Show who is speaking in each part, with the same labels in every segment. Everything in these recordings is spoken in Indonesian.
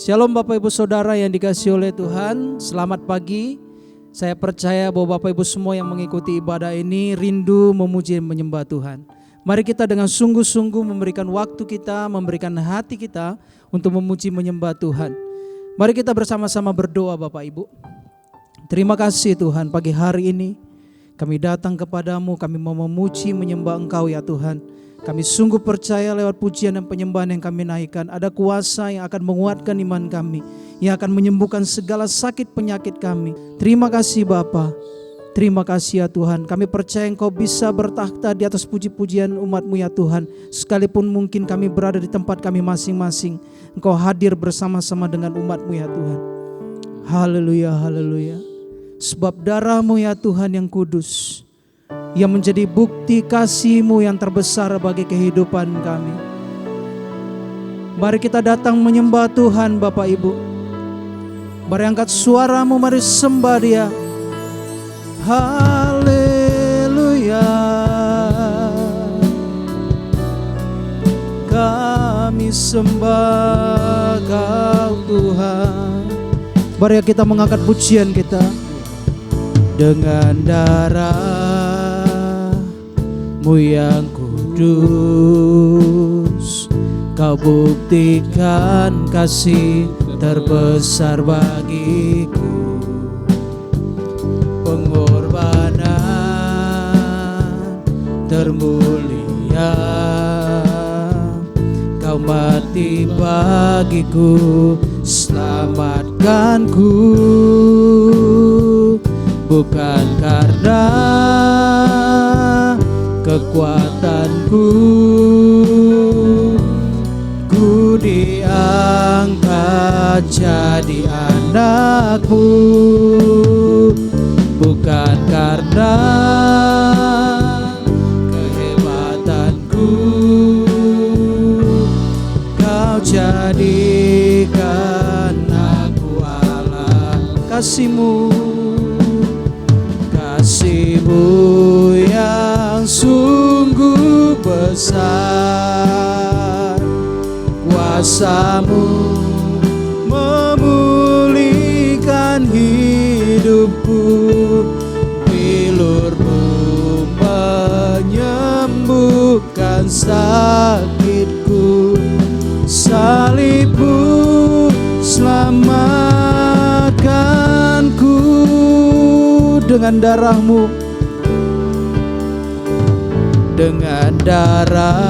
Speaker 1: Shalom Bapak Ibu Saudara yang dikasihi oleh Tuhan, selamat pagi. Saya percaya bahwa Bapak Ibu semua yang mengikuti ibadah ini rindu memuji dan menyembah Tuhan. Mari kita dengan sungguh-sungguh memberikan waktu kita, memberikan hati kita untuk memuji menyembah Tuhan. Mari kita bersama-sama berdoa Bapak Ibu. Terima kasih Tuhan, pagi hari ini kami datang kepadamu, kami mau memuji menyembah Engkau ya Tuhan. Kami sungguh percaya lewat pujian dan penyembahan yang kami naikkan, ada kuasa yang akan menguatkan iman kami, yang akan menyembuhkan segala sakit penyakit kami. Terima kasih Bapa, terima kasih ya Tuhan. Kami percaya Engkau bisa bertakhta di atas puji-pujian umat-Mu ya Tuhan. Sekalipun mungkin kami berada di tempat kami masing-masing, Engkau hadir bersama-sama dengan umat-Mu ya Tuhan. Haleluya, haleluya. Sebab darah-Mu ya Tuhan yang kudus, yang menjadi bukti kasih-Mu yang terbesar bagi kehidupan kami. Mari kita datang menyembah Tuhan Bapak Ibu. Mari angkat suara-Mu, mari sembah Dia. Haleluya. Kami sembah Kau Tuhan. Mari kita mengangkat pujian kita. Dengan darah-Mu yang kudus, Kau buktikan kasih terbesar bagiku. Pengorbanan termulia, Kau mati bagiku, selamatkanku. Bukan karena kekuatanku, ku diangkat jadi anak-Mu. Bukan karena kehebatanku, Kau jadikan aku Allah. Kasih-Mu, kasih-Mu yang sungguh besar, kuasa-Mu memulihkan hidupku, bilur-Mu menyembuhkan sakitku, salib-Mu selamatkanku. Dengan darah-Mu, dengan darah-Mu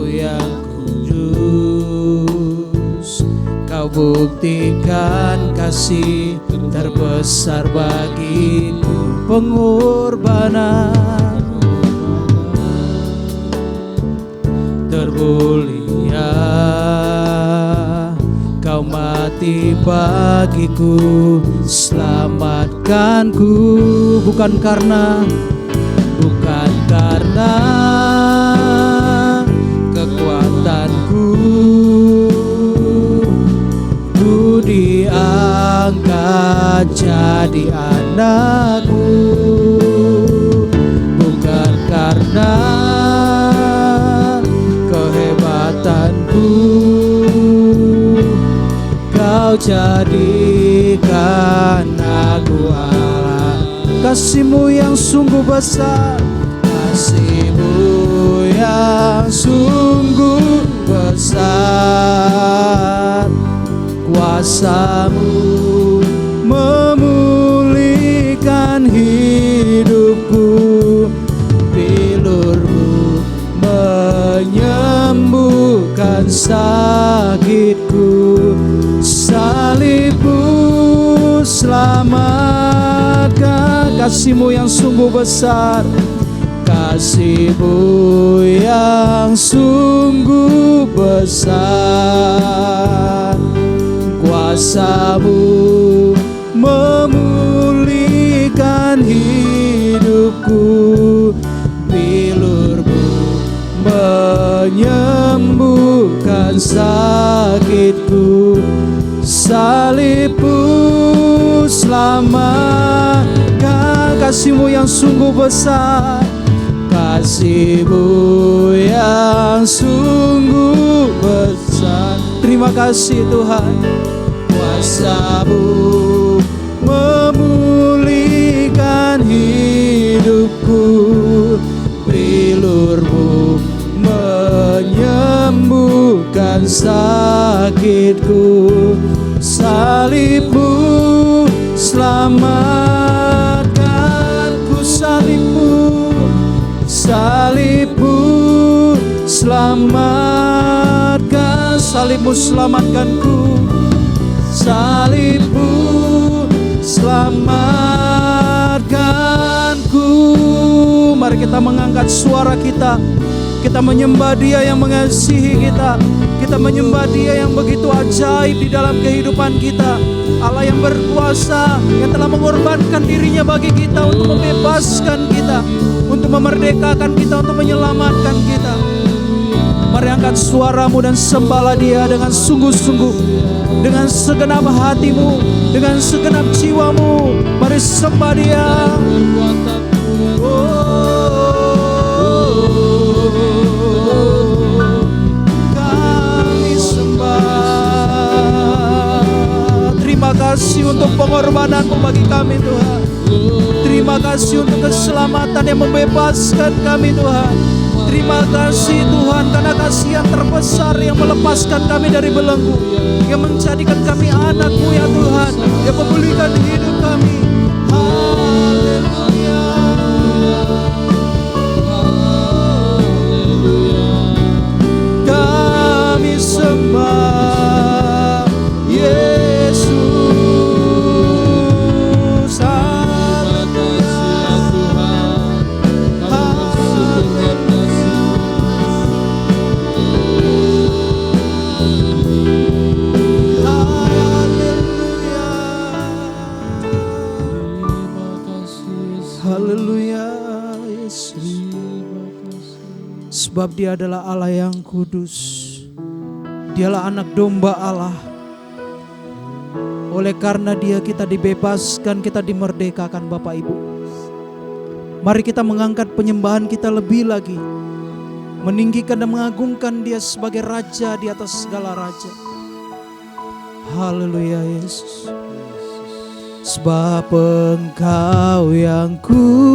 Speaker 1: yang kudus, Kau buktikan kasih terbesar bagiku. Pengorbanan termulia, Kau mati bagiku, selamatkanku. Bukan karena kekuatanku, ku diangkat jadi anak-Mu. Bukan karena kehebatanku, Kau jadikan aku Allah. Kasih-Mu yang sungguh besar, kasih-Mu yang sungguh besar, kuasa-Mu memulihkan hidupku, bilur-Mu menyembuhkan sakitku, salib-Mu selamatkan. Kasih-Mu yang sungguh besar, kasih-Mu yang sungguh besar, kuasa-Mu memulihkan hidupku, bilur-Mu menyembuhkan sakitku, salib-Mu selamatkan. Kasih-Mu yang sungguh besar, kasih-Mu yang sungguh besar. Terima kasih Tuhan. Kuasa-Mu memulihkan hidupku, bilur-Mu menyembuhkan sakitku, salib-Mu selamatkanku, salib-Mu, salib-Mu selamatkan, salib-Mu selamatkanku, salib-Mu selamatkanku. Mari kita mengangkat suara kita. Kita menyembah Dia yang mengasihi kita. Kita menyembah Dia yang begitu ajaib di dalam kehidupan kita. Allah yang berkuasa, yang telah mengorbankan dirinya bagi kita untuk membebaskan kita, untuk memerdekakan kita, untuk menyelamatkan kita. Mari angkat suaramu dan sembahlah Dia dengan sungguh-sungguh, dengan segenap hatimu, dengan segenap jiwamu. Mari sembah Dia. Kami sembah. Terima kasih untuk pengorbanan-Mu bagi kami Tuhan. Terima kasih untuk keselamatan yang membebaskan kami Tuhan. Terima kasih Tuhan karena kasih yang terbesar yang melepaskan kami dari belenggu, yang menjadikan kami anak-Mu ya Tuhan, yang memulihkan hidup kami. Haleluya, kami sembah Yesus. Haleluya Yesus. Sebab Dia adalah Allah yang kudus. Dialah anak domba Allah. Oleh karena Dia kita dibebaskan, kita dimerdekakan Bapak Ibu. Mari kita mengangkat penyembahan kita lebih lagi, meninggikan dan mengagungkan Dia sebagai Raja di atas segala raja. Haleluya Yesus. Sebab Engkau yang kudus,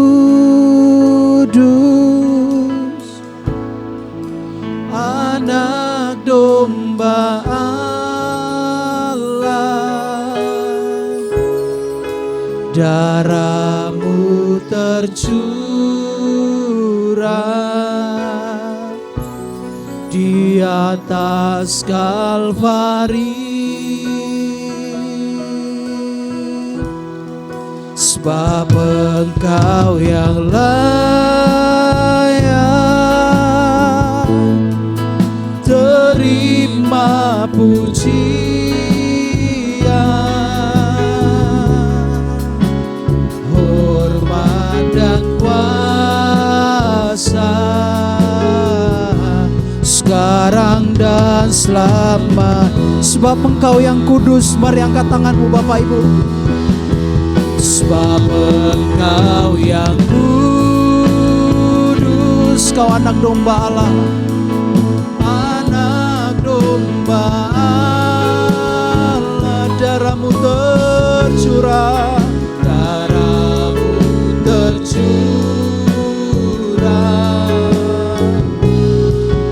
Speaker 1: anak domba Allah, darah-Mu tercurah di atas Kalvari. Sebab Engkau yang layak terima pujian, hormat dan kuasa sekarang dan selama. Sebab Engkau yang kudus. Mari angkat tanganmu Bapak Ibu. Sebab Engkau yang kudus, Kau anak domba Allah, anak domba Allah, darah-Mu tercurah, darah-Mu tercurah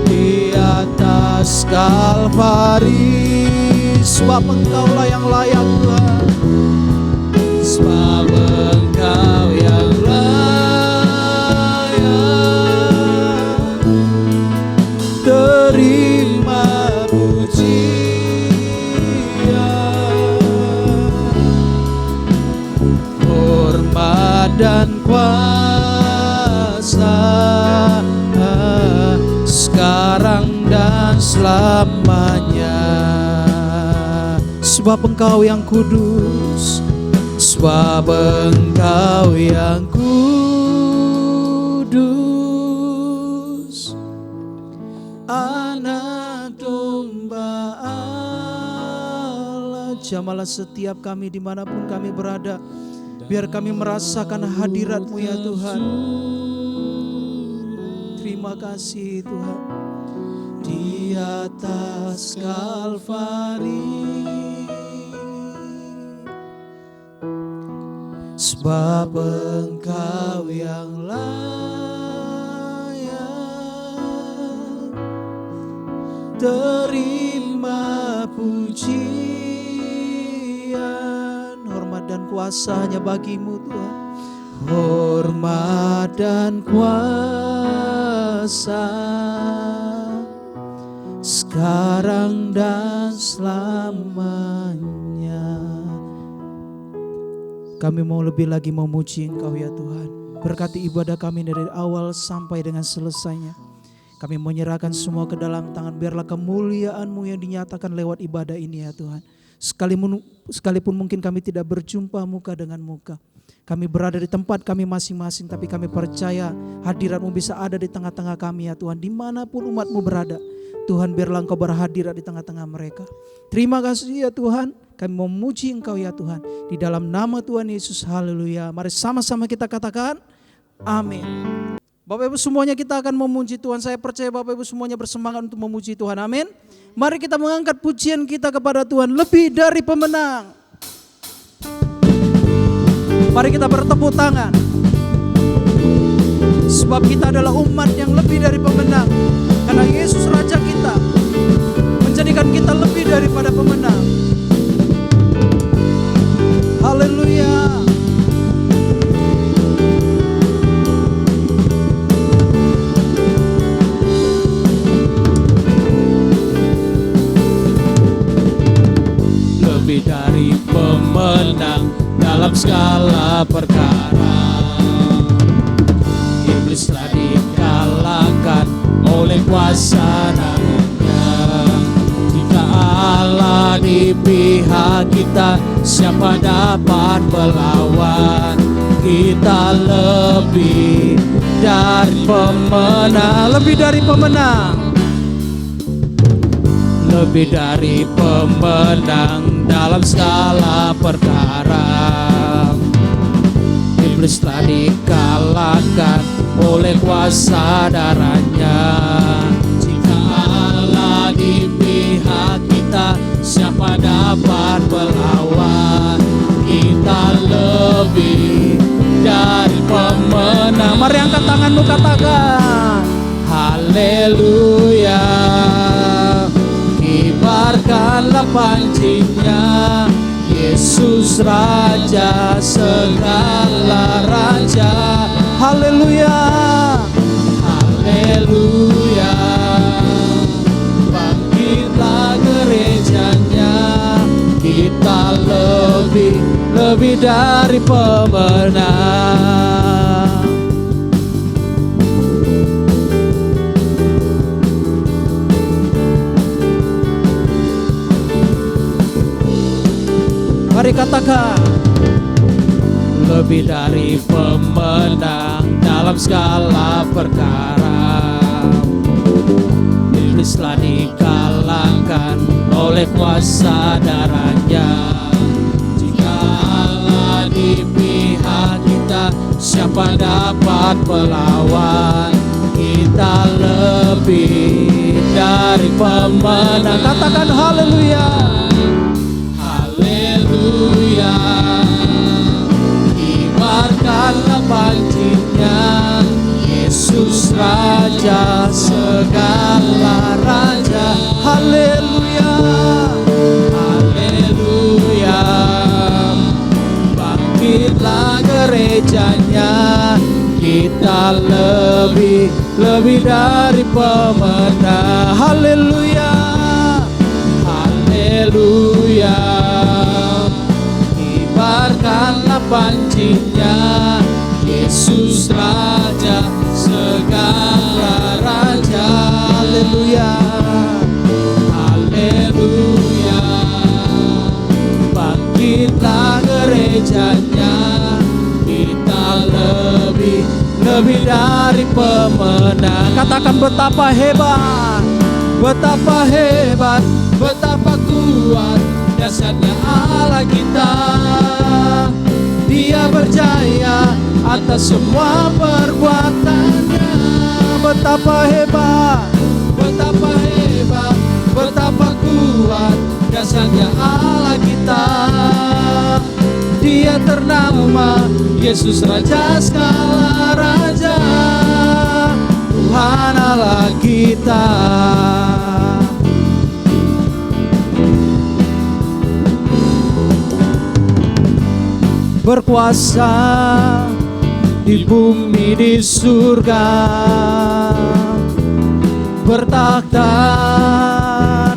Speaker 1: di atas Kalvari. Sebab Engkau-lah yang layak Tuhan. Sebab Engkau yang layak terima pujian, hormat dan kuasa sekarang dan selamanya. sebab Engkau yang kudus, sebab Engkau yang kudus, Anak Domba Allah. Jamalah setiap kami dimanapun kami berada, biar kami merasakan hadirat-Mu ya Tuhan. Terima kasih Tuhan. Di atas Kalvari, sebab Engkau yang layak terima pujian. Hormat dan kuasa hanya bagi-Mu Tuhan. Hormat dan kuasa sekarang dan selamanya. Kami mau lebih lagi memuji Engkau ya Tuhan. Berkati ibadah kami dari awal sampai dengan selesainya. Kami menyerahkan semua ke dalam tangan. Biarlah kemuliaan-Mu yang dinyatakan lewat ibadah ini ya Tuhan. Sekalipun mungkin kami tidak berjumpa muka dengan muka, kami berada di tempat kami masing-masing, tapi kami percaya hadirat-Mu bisa ada di tengah-tengah kami ya Tuhan. Dimanapun umat-Mu berada, Tuhan biarlah Engkau berhadirat di tengah-tengah mereka. Terima kasih ya Tuhan. Kami memuji Engkau ya Tuhan. Di dalam nama Tuhan Yesus, haleluya. Mari sama-sama kita katakan amin. Bapak Ibu semuanya kita akan memuji Tuhan. Saya percaya Bapak Ibu semuanya bersemangat untuk memuji Tuhan, amin. Mari kita mengangkat pujian kita kepada Tuhan, lebih dari pemenang. Mari kita bertepuk tangan. Sebab kita adalah umat yang lebih dari pemenang. Karena Yesus Raja kita menjadikan kita lebih daripada pemenang. Haleluya.
Speaker 2: Lebih dari pemenang dalam segala perkara. Iblis telah dikalahkan oleh kuasa namanya. Jika Allah di pihak kita, siapa dapat melawan? Kita lebih dari pemenang.
Speaker 1: Lebih dari pemenang.
Speaker 2: Lebih dari pemenang dalam segala perkara. Iblis telah dikalahkan oleh kuasa darahnya. Jika Allah di pihak kita, siapa dapat melawan? Kita lebih dari pemenang.
Speaker 1: Mari angkat tanganmu, katakan
Speaker 2: haleluya. Kibarkanlah pancinya, Yesus Raja segala raja.
Speaker 1: haleluya.
Speaker 2: Haleluya. Bangkitlah gerejanya, kita lebih dari pemenang.
Speaker 1: Mari katakan
Speaker 2: lebih dari pemenang dalam segala perkara. Iblis telah dikalahkan oleh kuasa darahnya. Jika Allah di pihak kita, siapa dapat melawan? Kita lebih dari pemenang.
Speaker 1: katakan haleluya.
Speaker 2: Haleluya. Kibarkanlah pancinya, Yesus Raja segala raja.
Speaker 1: Haleluya.
Speaker 2: Haleluya. Bangkitlah gerejanya, kita lebih dari pemenang.
Speaker 1: Haleluya.
Speaker 2: Haleluya. Kibarkanlah pancinya, Yesus Raja segala raja.
Speaker 1: Haleluya.
Speaker 2: Haleluya. milik pemenang.
Speaker 1: Katakan betapa hebat,
Speaker 2: Betapa hebat, betapa kuat dasarnya Allah kita. Dia berjaya atas semua perbuatannya.
Speaker 1: betapa hebat,
Speaker 2: Betapa hebat, betapa kuat dasarnya Allah kita. Dia ternama Yesus Raja segala raja, Tuhan Allah kita.
Speaker 1: berkuasa
Speaker 2: Di bumi di surga, bertakhta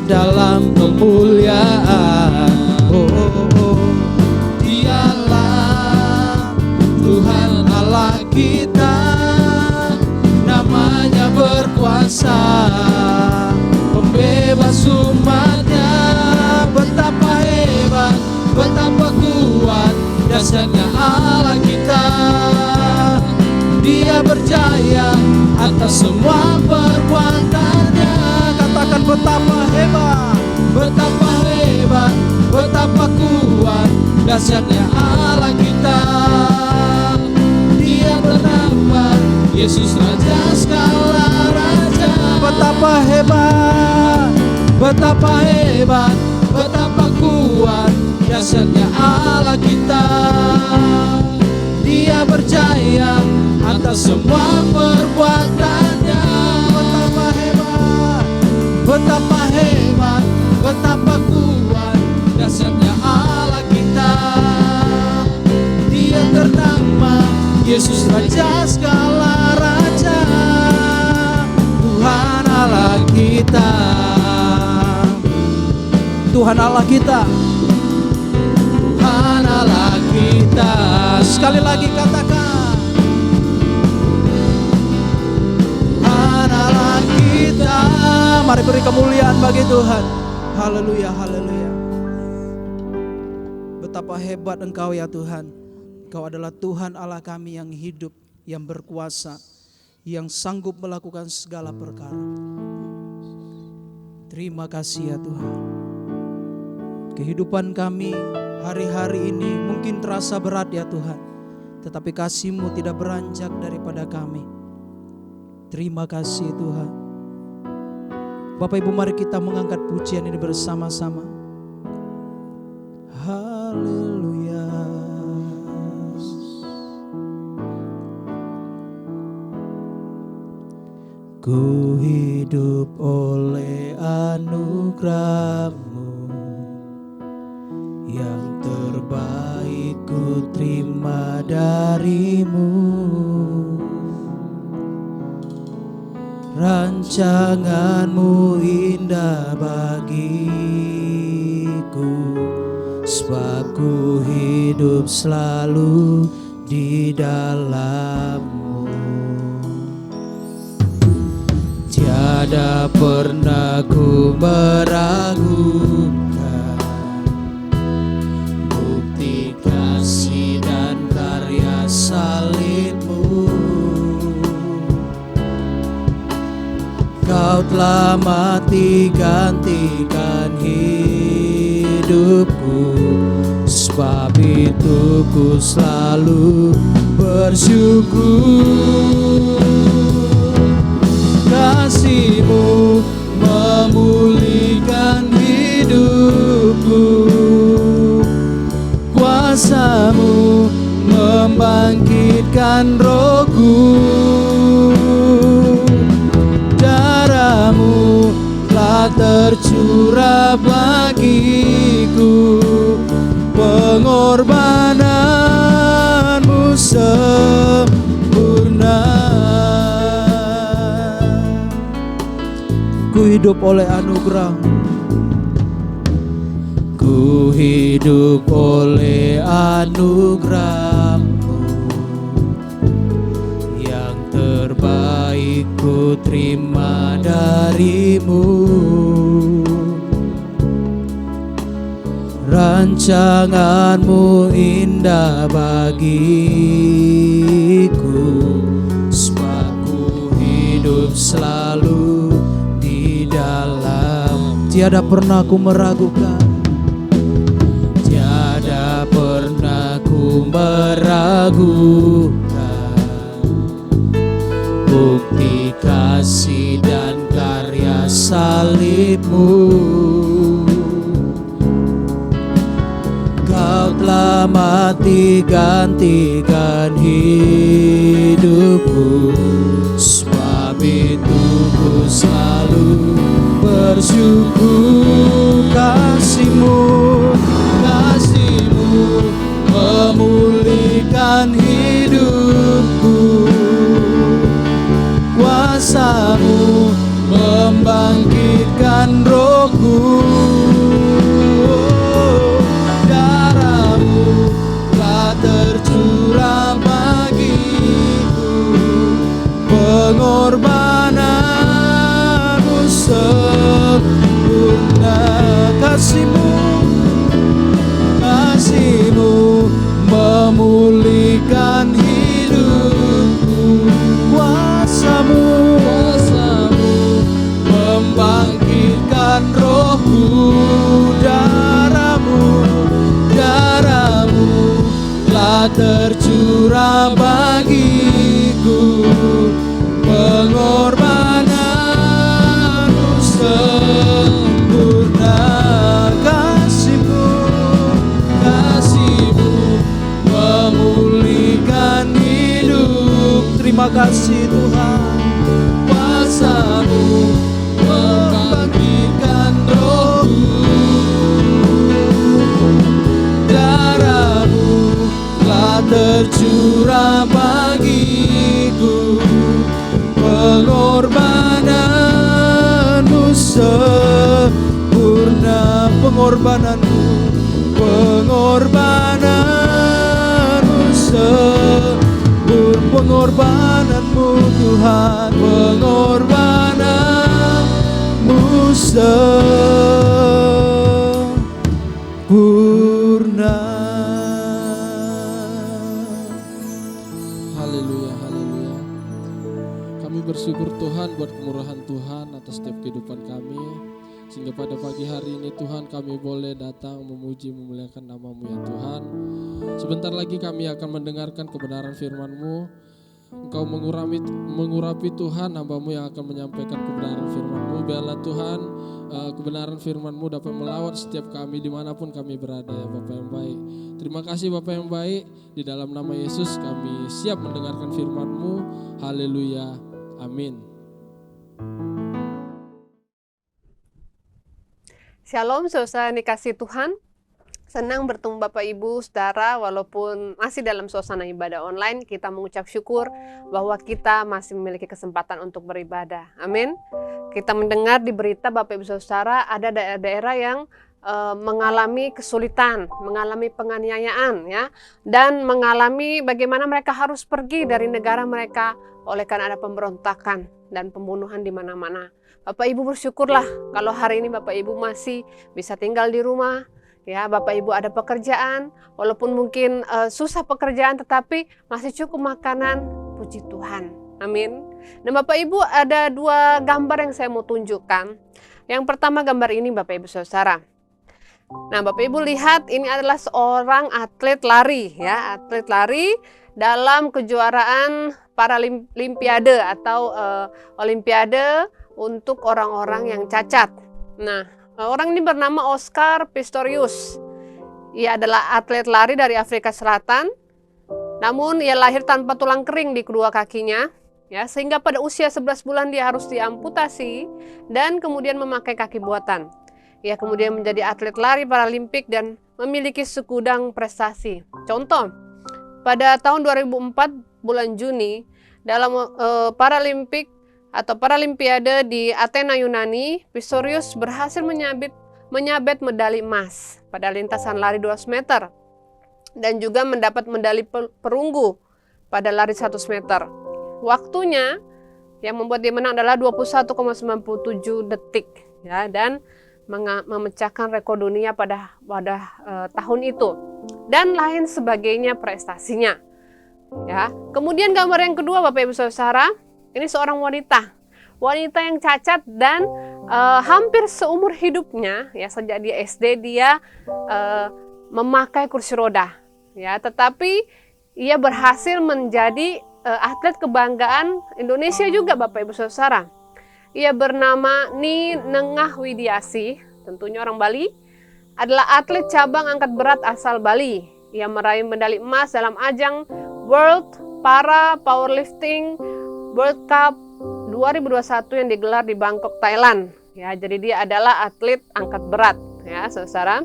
Speaker 2: dalam kemuliaan.
Speaker 1: oh, oh, oh.
Speaker 2: Dialah Tuhan Allah kita, namanya berkuasa, pembebas umatnya. Betapa hebat, betapa kuat dasarnya Allah kita. Dia berjaya atas semua perbuatannya.
Speaker 1: Katakan betapa hebat,
Speaker 2: Betapa hebat, betapa kuat dasarnya Allah kita. Dia bernama Yesus Raja segala raja.
Speaker 1: betapa hebat,
Speaker 2: Betapa hebat, betapa kuat dasarnya Allah kita. Dia berjaya atas semua perbuatannya.
Speaker 1: betapa hebat,
Speaker 2: Betapa hebat, betapa kuat dasarnya Allah kita. Dia ternama Yesus Raja segala raja, Tuhan Allah kita.
Speaker 1: Tuhan Allah kita.
Speaker 2: Tuhan Allah kita.
Speaker 1: Sekali lagi katakan,
Speaker 2: Tuhan Allah kita.
Speaker 1: mari beri kemuliaan bagi Tuhan. Haleluya, haleluya. Betapa hebat Engkau ya Tuhan. Engkau adalah Tuhan Allah kami yang hidup, yang berkuasa, yang sanggup melakukan segala perkara. Terima kasih ya Tuhan. Kehidupan kami hari-hari ini mungkin terasa berat ya Tuhan, tetapi kasih-Mu tidak beranjak daripada kami. Terima kasih Tuhan. Bapak Ibu, mari kita mengangkat pujian ini bersama-sama. Haleluya. Ku hidup oleh anugerah-Mu, yang terbaik ku terima dari-Mu. Rancangan-Mu indah bagiku, sebab ku hidup selalu di dalam-Mu. Tiada pernah ku meragukan bukti kasih dan karya salib-Mu. Kau telah mati gantikan hidupku, sebab itu ku selalu bersyukur. Kasih-Mu memulihkan hidupku, kuasa-Mu membangkitkan rohku. Darah-Mu telah tercurah bagiku, pengorbanan-Mu sempurna. Ku hidup oleh anugerah-Mu, ku hidup oleh anugerah-Mu, yang terbaik ku terima dari-Mu. Rancangan-Mu indah bagiku, sebab ku
Speaker 2: selalu di dalam.
Speaker 1: Tiada pernah ku meragukan,
Speaker 2: tiada pernah ku meragukan bukti kasih dan karya salib-Mu. Kau telah mati gantikan hidupku, sebab itu ku selalu bersyukur. Kasih-Mu, kasih-Mu memulihkan hidupku, kuasa-Mu membangkitkan rohku. Darah-Mu telah tercurah bagiku, pengorbananmu sempurna. Kasih-Mu, kasih-Mu memulihkan hidupku, kuasa-Mu, kuasa-Mu membangkitkan rohku. Darah-Mu, darah-Mu telah tercurah bagiku, pengorbananmu sempurna. Kasih-Mu, kasih-Mu memulihkan hidup. Terima kasih Tuhan. Kuasa-Mu membangkitkan rohku, darah-Mu telah tercurah bagiku, pengorbananmu sempurna. Pengorbananmu, pengorbananmu sempurna. Pengorbananmu Tuhan, pengorbananmu sempurna.
Speaker 3: Haleluya, haleluya. Kami bersyukur Tuhan buat kemurahan Tuhan atas setiap kehidupan kami, sehingga pada pagi hari ini Tuhan kami boleh datang memuji memuliakan nama-Mu ya Tuhan. Sebentar lagi kami akan mendengarkan kebenaran firman-Mu. Engkau mengurapi Tuhan hamba-Mu yang akan menyampaikan kebenaran firman-Mu. Biarlah Tuhan kebenaran firman-Mu dapat melawat setiap kami dimanapun kami berada ya Bapa yang baik. Terima kasih Bapa yang baik, di dalam nama Yesus kami siap mendengarkan firman-Mu. Haleluya, amin.
Speaker 4: Shalom saudara dikasih Tuhan. Senang bertemu Bapak Ibu Saudara, walaupun masih dalam suasana ibadah online, kita mengucap syukur bahwa kita masih memiliki kesempatan untuk beribadah. Amin. Kita mendengar di berita Bapak Ibu Saudara, ada daerah-daerah yang mengalami kesulitan, mengalami penganiayaan ya, dan mengalami bagaimana mereka harus pergi dari negara mereka oleh karena ada pemberontakan dan pembunuhan di mana-mana. Bapak Ibu bersyukurlah kalau hari ini Bapak Ibu masih bisa tinggal di rumah. Ya, Bapak Ibu ada pekerjaan, walaupun mungkin susah pekerjaan, tetapi masih cukup makanan, puji Tuhan. Amin. Dan Bapak Ibu ada dua gambar yang saya mau tunjukkan. Yang pertama gambar ini Bapak Ibu Saudara. Nah Bapak Ibu lihat ini adalah seorang atlet lari ya, atlet lari dalam kejuaraan Paralimpiade atau Olimpiade untuk orang-orang yang cacat. Nah, orang ini bernama Oscar Pistorius. Ia adalah atlet lari dari Afrika Selatan. Namun ia lahir tanpa tulang kering di kedua kakinya, ya, sehingga pada usia 11 bulan dia harus diamputasi dan kemudian memakai kaki buatan. Ia kemudian menjadi atlet lari paralimpik dan memiliki segudang prestasi. Contoh, pada tahun 2004 bulan Juni dalam Paralimpik atau Paralimpiade di Athena Yunani, Pistorius berhasil menyabet medali emas pada lintasan lari 200 meter dan juga mendapat medali perunggu pada lari 100 meter. Waktunya yang membuat dia menang adalah 21,97 detik ya, dan memecahkan rekor dunia pada tahun itu dan lain sebagainya prestasinya. Ya, kemudian gambar yang kedua Bapak Ibu Saudara, ini seorang wanita. wanita yang cacat dan hampir seumur hidupnya, ya sejak dia SD dia memakai kursi roda, ya. Tetapi ia berhasil menjadi atlet kebanggaan Indonesia juga, Bapak Ibu Saudara. Ia bernama Ni Nengah Widiasi, tentunya orang Bali, adalah atlet cabang angkat berat asal Bali. Ia meraih medali emas dalam ajang World Para Powerlifting World Cup 2021 yang digelar di Bangkok, Thailand. Ya, jadi dia adalah atlet angkat berat, ya, Saudara.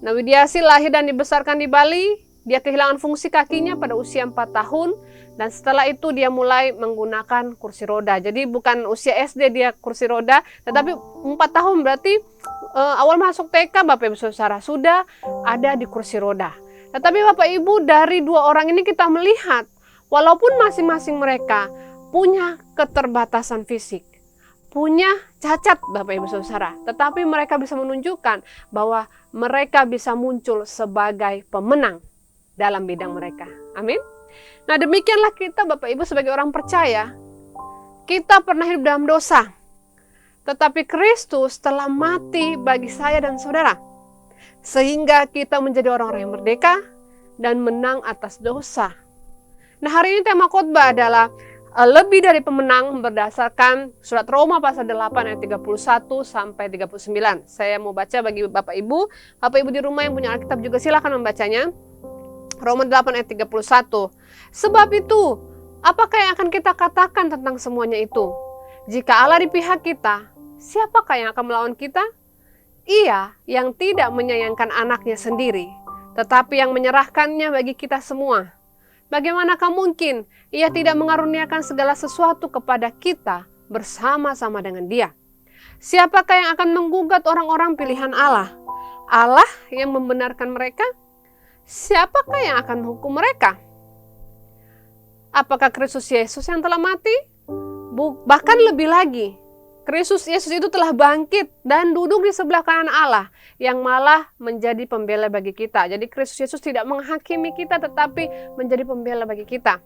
Speaker 4: Nah, Widiasi lahir dan dibesarkan di Bali. Dia kehilangan fungsi kakinya pada usia 4 tahun dan setelah itu dia mulai menggunakan kursi roda. Jadi bukan usia SD dia kursi roda, tetapi 4 tahun berarti awal masuk TK, Bapak Ibu Saudara, sudah ada di kursi roda. Tetapi Bapak Ibu, dari dua orang ini kita melihat walaupun masing-masing mereka punya keterbatasan fisik, punya cacat, Bapak Ibu Saudara, tetapi mereka bisa menunjukkan bahwa mereka bisa muncul sebagai pemenang dalam bidang mereka. Amin. Nah, demikianlah kita, Bapak Ibu, sebagai orang percaya, kita pernah hidup dalam dosa, tetapi Kristus telah mati bagi saya dan saudara, sehingga kita menjadi orang-orang yang merdeka dan menang atas dosa. Nah, hari ini tema khotbah adalah lebih dari pemenang berdasarkan surat Roma pasal 8 ayat 31 sampai 39. Saya mau baca bagi Bapak Ibu. Bapak Ibu di rumah yang punya Alkitab juga silakan membacanya. Roma 8 ayat 31. Sebab itu, apakah yang akan kita katakan tentang semuanya itu? Jika Allah di pihak kita, siapakah yang akan melawan kita? Ia yang tidak menyayangkan anaknya sendiri, tetapi yang menyerahkannya bagi kita semua. Bagaimanakah mungkin ia tidak mengaruniakan segala sesuatu kepada kita bersama-sama dengan dia? Siapakah yang akan menggugat orang-orang pilihan Allah? Allah yang membenarkan mereka? Siapakah yang akan menghukum mereka? Apakah Kristus Yesus yang telah mati? Bahkan lebih lagi, Kristus Yesus itu telah bangkit dan duduk di sebelah kanan Allah yang malah menjadi pembela bagi kita. Jadi Kristus Yesus tidak menghakimi kita tetapi menjadi pembela bagi kita.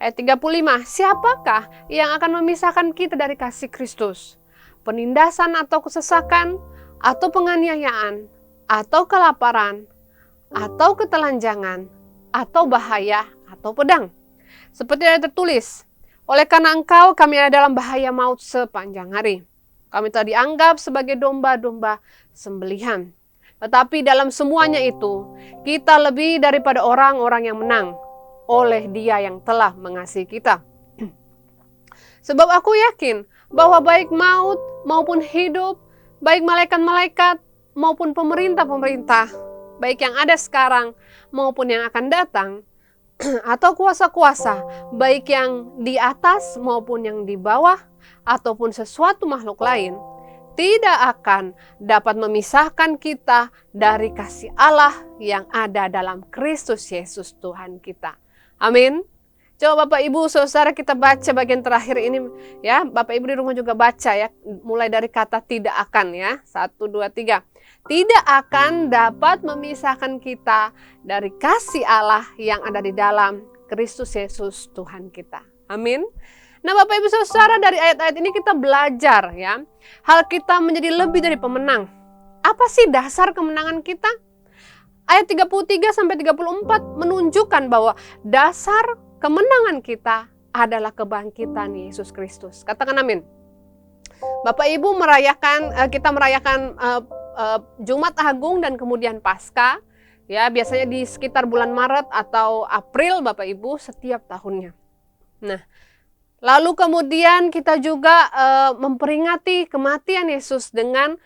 Speaker 4: Ayat 35, siapakah yang akan memisahkan kita dari kasih Kristus? Penindasan atau kesesakan, atau penganiayaan, atau kelaparan, atau ketelanjangan, atau bahaya, atau pedang. Seperti ada tertulis, oleh karena engkau kami ada dalam bahaya maut sepanjang hari. Kami telah dianggap sebagai domba-domba sembelihan. Tetapi dalam semuanya itu, kita lebih daripada orang-orang yang menang oleh Dia yang telah mengasihi kita. Sebab aku yakin bahwa baik maut maupun hidup, baik malaikat-malaikat maupun pemerintah-pemerintah, baik yang ada sekarang maupun yang akan datang, atau kuasa-kuasa, baik yang di atas maupun yang di bawah, ataupun sesuatu makhluk lain, tidak akan dapat memisahkan kita dari kasih Allah yang ada dalam Kristus Yesus Tuhan kita. Amin. Coba Bapak Ibu Saudara kita baca bagian terakhir ini ya. Bapak Ibu di rumah juga baca ya. Mulai dari kata tidak akan ya. 1, 2, 3. Tidak akan dapat memisahkan kita dari kasih Allah yang ada di dalam Kristus Yesus Tuhan kita. Amin. Nah Bapak Ibu Saudara, dari ayat-ayat ini kita belajar ya. Hal kita menjadi lebih dari pemenang. Apa sih dasar kemenangan kita? Ayat 33 sampai 34 menunjukkan bahwa dasar kemenangan kita adalah kebangkitan Yesus Kristus. Katakan amin. Bapak Ibu kita merayakan Jumat Agung dan kemudian Paskah. Ya, biasanya di sekitar bulan Maret atau April Bapak Ibu setiap tahunnya. Nah, lalu kemudian kita juga memperingati kematian Yesus dengan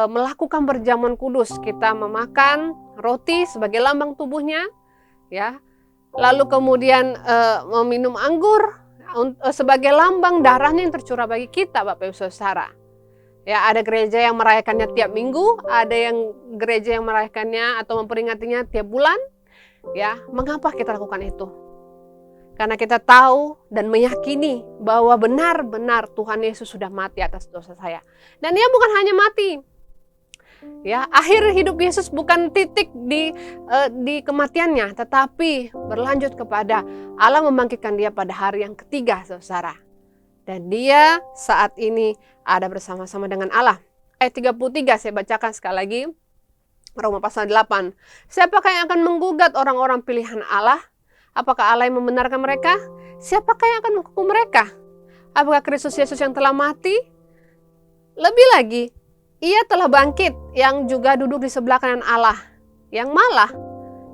Speaker 4: melakukan perjamuan kudus. Kita memakan roti sebagai lambang tubuhnya, ya. Lalu kemudian meminum anggur sebagai lambang darahnya yang tercurah bagi kita, Bapak Ibu Saudara. Ya, ada gereja yang merayakannya tiap minggu, ada yang gereja yang merayakannya atau memperingatinya tiap bulan. Ya, mengapa kita lakukan itu? Karena kita tahu dan meyakini bahwa benar-benar Tuhan Yesus sudah mati atas dosa saya. Dan Dia bukan hanya mati. Ya, akhir hidup Yesus bukan titik di kematiannya, tetapi berlanjut kepada Allah membangkitkan Dia pada hari yang ketiga, Saudara. dan dia saat ini ada bersama-sama dengan Allah. Ayat 33 saya bacakan sekali lagi. Roma pasal 8. Siapakah yang akan menggugat orang-orang pilihan Allah? Apakah Allah yang membenarkan mereka? Siapakah yang akan menghukum mereka? Apakah Kristus Yesus yang telah mati? Lebih lagi, ia telah bangkit yang juga duduk di sebelah kanan Allah, yang malah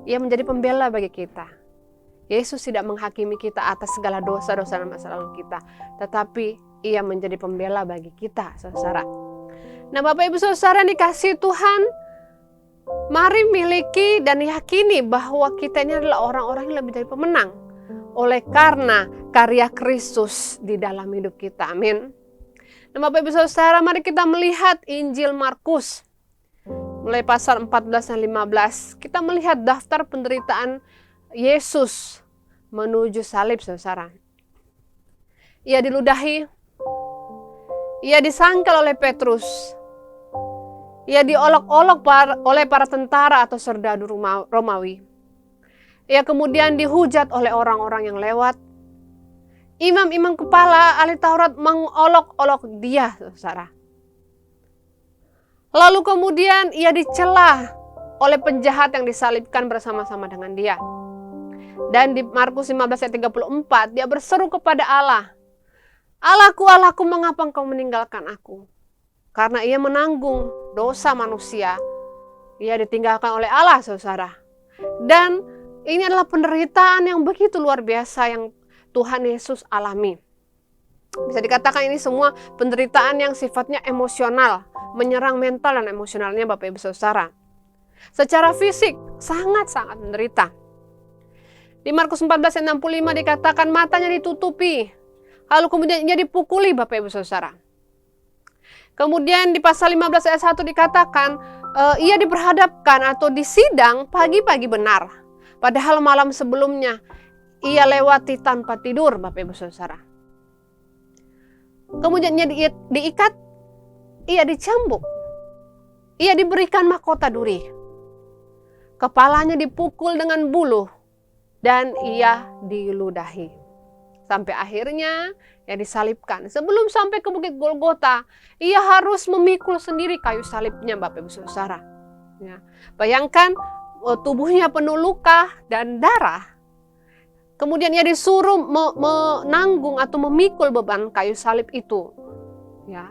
Speaker 4: ia menjadi pembela bagi kita. Yesus tidak menghakimi kita atas segala dosa-dosa dan masa lalu kita, tetapi ia menjadi pembela bagi kita, saudara. Nah, Bapak Ibu Saudara dikasihi Tuhan, mari miliki dan yakini bahwa kita ini adalah orang-orang yang lebih dari pemenang oleh karena karya Kristus di dalam hidup kita. Amin. Nah, Bapak Ibu Saudara, mari kita melihat Injil Markus mulai pasal 14 dan 15. Kita melihat daftar penderitaan Yesus menuju salib, saudara. Ia diludahi, ia disangkal oleh Petrus, ia diolok-olok oleh para tentara atau serdadu Romawi. Ia kemudian dihujat oleh orang-orang yang lewat. Imam-imam kepala ahli Taurat mengolok-olok dia, saudara. Lalu kemudian ia dicela oleh penjahat yang disalibkan bersama-sama dengan dia. Dan di Markus 15 ayat 34, dia berseru kepada Allah, Allahku, Allahku, mengapa engkau meninggalkan aku? Karena ia menanggung dosa manusia, ia ditinggalkan oleh Allah, saudara. Dan ini adalah penderitaan yang begitu luar biasa yang Tuhan Yesus alami. Bisa dikatakan ini semua penderitaan yang sifatnya emosional, menyerang mental dan emosionalnya Bapak Ibu Saudara. Secara fisik sangat-sangat menderita. Di Markus 14 ayat 65 dikatakan matanya ditutupi, lalu kemudian ia dipukuli Bapak Ibu Saudara. Kemudian di pasal 15 ayat 1 dikatakan ia diperhadapkan atau disidang pagi-pagi benar. Padahal malam sebelumnya ia lewati tanpa tidur Bapak Ibu Saudara. Kemudian ia diikat, ia dicambuk, ia diberikan mahkota duri. Kepalanya dipukul dengan buluh dan ia diludahi. Sampai akhirnya ia disalibkan. Sebelum sampai ke Bukit Golgota, ia harus memikul sendiri kayu salibnya Bapak Ibu Saudara. Ya. Bayangkan tubuhnya penuh luka dan darah. Kemudian ia disuruh menanggung atau memikul beban kayu salib itu. Ya.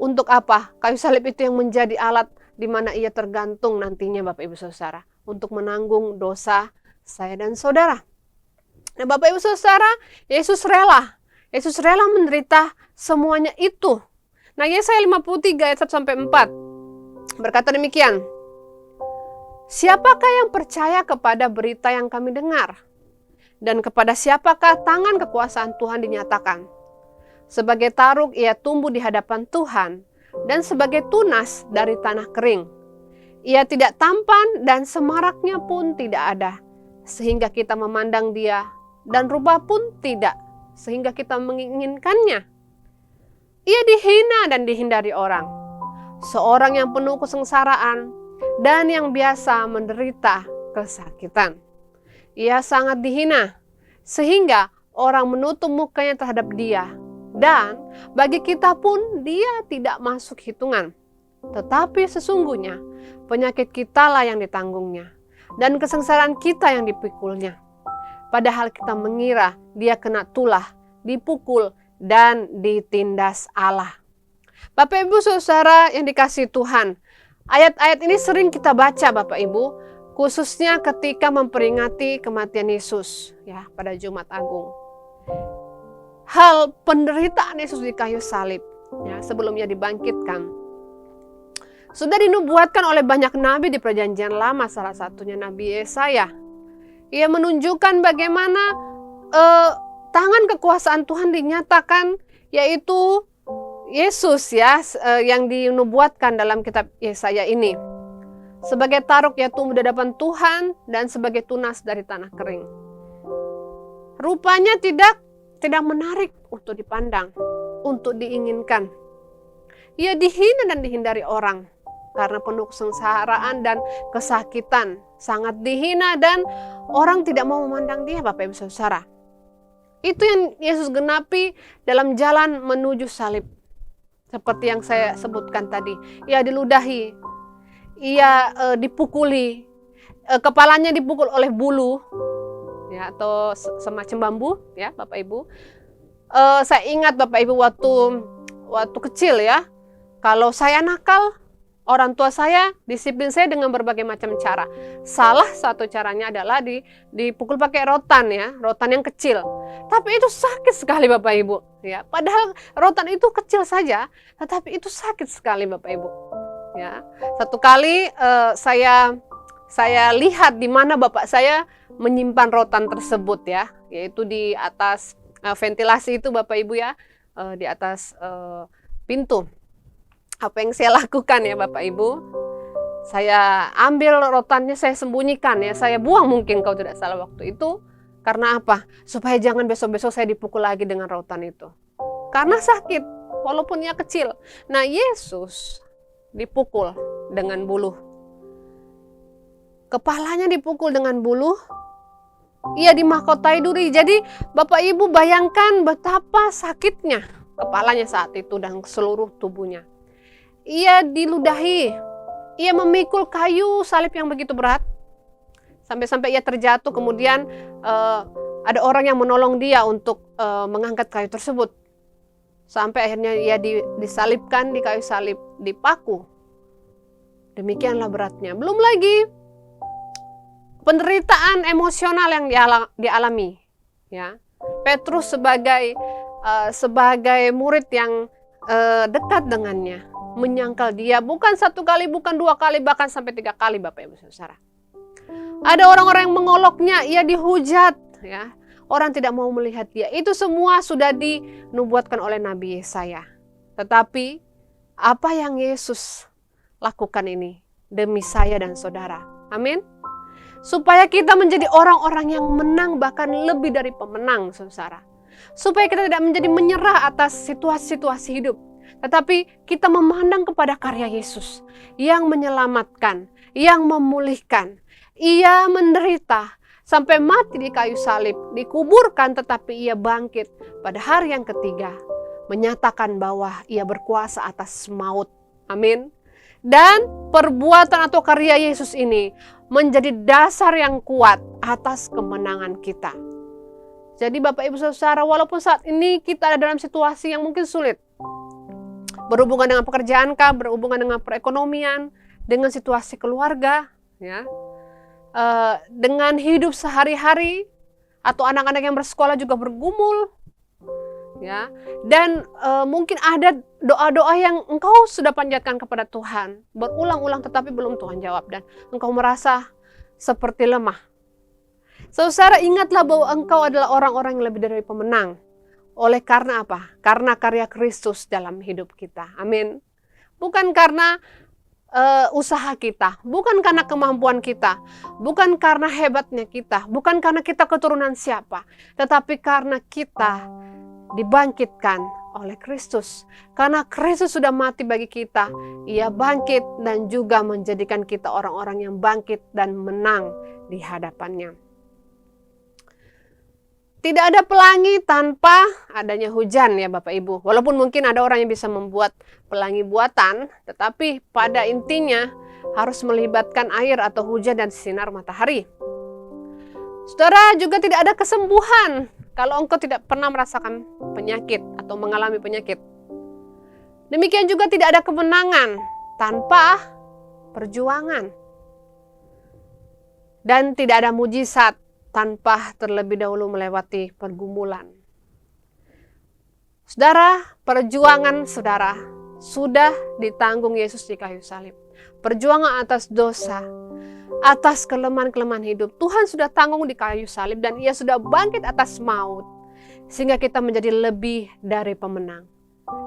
Speaker 4: Untuk apa? Kayu salib itu yang menjadi alat di mana ia tergantung nantinya Bapak Ibu Saudara. Untuk menanggung dosa saya dan saudara. Nah Bapak Ibu Saudara, Yesus rela. Yesus rela menderita semuanya itu. Nah Yesaya 53 ayat 1-4 berkata demikian. Siapakah yang percaya kepada berita yang kami dengar? Dan kepada siapakah tangan kekuasaan Tuhan dinyatakan? Sebagai taruk ia tumbuh di hadapan Tuhan, dan sebagai tunas dari tanah kering. Ia tidak tampan dan semaraknya pun tidak ada, sehingga kita memandang dia, dan rubah pun tidak, sehingga kita menginginkannya. Ia dihina dan dihindari orang, seorang yang penuh kesengsaraan, dan yang biasa menderita kesakitan. Ia sangat dihina, sehingga orang menutup mukanya terhadap dia. Dan bagi kita pun dia tidak masuk hitungan. Tetapi sesungguhnya penyakit kitalah yang ditanggungnya, dan kesengsaraan kita yang dipikulnya. Padahal kita mengira dia kena tulah, dipukul, dan ditindas Allah. Bapak Ibu Saudara yang dikasihi Tuhan, ayat-ayat ini sering kita baca Bapak Ibu, khususnya ketika memperingati kematian Yesus ya pada Jumat Agung. Hal penderitaan Yesus di kayu salib ya sebelumnya dibangkitkan sudah dinubuatkan oleh banyak nabi di Perjanjian Lama, salah satunya Nabi Yesaya. Ia menunjukkan bagaimana tangan kekuasaan Tuhan dinyatakan, yaitu Yesus ya yang dinubuatkan dalam kitab Yesaya ini. Sebagai taruk ia tumbuh di hadapan Tuhan dan sebagai tunas dari tanah kering. Rupanya tidak menarik untuk dipandang, untuk diinginkan. Ia dihina dan dihindari orang karena penuh kesengsaraan dan kesakitan. Sangat dihina dan orang tidak mau memandang dia Bapak Ibu Saudara. Itu yang Yesus genapi dalam jalan menuju salib. Seperti yang saya sebutkan tadi, ia diludahi, ia dipukuli, kepalanya dipukul oleh bulu, ya, atau semacam bambu, ya Bapak Ibu. Saya ingat Bapak Ibu waktu kecil ya, kalau saya nakal, orang tua saya disiplin saya dengan berbagai macam cara. Salah satu caranya adalah dipukul pakai rotan ya, rotan yang kecil. Tapi itu sakit sekali Bapak Ibu ya. Padahal rotan itu kecil saja, tetapi itu sakit sekali Bapak Ibu. Ya. Satu kali saya lihat di mana bapak saya menyimpan rotan tersebut ya, yaitu di atas ventilasi itu Bapak Ibu ya, di atas pintu. Apa yang saya lakukan ya Bapak Ibu? Saya ambil rotannya, saya sembunyikan ya, saya buang mungkin kalau tidak salah waktu itu. Karena apa? Supaya jangan besok-besok saya dipukul lagi dengan rotan itu. Karena sakit, walaupun ia kecil. Nah, Yesus dipukul dengan buluh. Kepalanya dipukul dengan buluh. Ia dimahkotai duri. Jadi Bapak Ibu bayangkan betapa sakitnya kepalanya saat itu dan seluruh tubuhnya. Ia diludahi. Ia memikul kayu salib yang begitu berat. Sampai-sampai ia terjatuh, kemudian ada orang yang menolong dia untuk mengangkat kayu tersebut. Sampai akhirnya ia disalibkan di kayu salib, dipaku. Demikianlah beratnya. Belum lagi penderitaan emosional yang dialami. Ya. Petrus sebagai murid yang dekat dengannya, menyangkal dia bukan 1 kali, bukan 2 kali, bahkan sampai 3 kali Bapak Ibu Saudara. Ada orang-orang yang mengoloknya, ia dihujat, ya. Orang tidak mau melihat dia. Itu semua sudah dinubuatkan oleh Nabi Yesaya. Tetapi apa yang Yesus lakukan ini demi saya dan saudara. Amin. Supaya kita menjadi orang-orang yang menang, bahkan lebih dari pemenang, saudara. Supaya kita tidak menjadi menyerah atas situasi-situasi hidup. Tetapi kita memandang kepada karya Yesus yang menyelamatkan, yang memulihkan. Ia menderita sampai mati di kayu salib, dikuburkan, tetapi ia bangkit pada hari yang ketiga, menyatakan bahwa ia berkuasa atas maut. Amin. Dan perbuatan atau karya Yesus ini menjadi dasar yang kuat atas kemenangan kita. Jadi Bapak Ibu Saudara, walaupun saat ini kita ada dalam situasi yang mungkin sulit, berhubungan dengan pekerjaan kah, berhubungan dengan perekonomian, dengan situasi keluarga, ya, dengan hidup sehari-hari, atau anak-anak yang bersekolah juga bergumul, ya, dan mungkin ada doa-doa yang engkau sudah panjatkan kepada Tuhan berulang-ulang, tetapi belum Tuhan jawab, dan engkau merasa seperti lemah. Saudara, ingatlah bahwa engkau adalah orang-orang yang lebih dari pemenang. Oleh karena apa? Karena karya Kristus dalam hidup kita. Amin. Bukan karena usaha kita, bukan karena kemampuan kita, bukan karena hebatnya kita, bukan karena kita keturunan siapa, tetapi karena kita dibangkitkan oleh Kristus. Karena Kristus sudah mati bagi kita, ia bangkit dan juga menjadikan kita orang-orang yang bangkit dan menang di hadapannya. Tidak ada pelangi tanpa adanya hujan ya Bapak Ibu. Walaupun mungkin ada orang yang bisa membuat pelangi buatan, tetapi pada intinya harus melibatkan air atau hujan dan sinar matahari. Saudara, juga tidak ada kesembuhan kalau engkau tidak pernah merasakan penyakit atau mengalami penyakit. Demikian juga tidak ada kemenangan tanpa perjuangan. Dan tidak ada mujizat tanpa terlebih dahulu melewati pergumulan. Saudara, perjuangan saudara sudah ditanggung Yesus di kayu salib. Perjuangan atas dosa, atas kelemahan-kelemahan hidup, Tuhan sudah tanggung di kayu salib dan ia sudah bangkit atas maut. Sehingga kita menjadi lebih dari pemenang.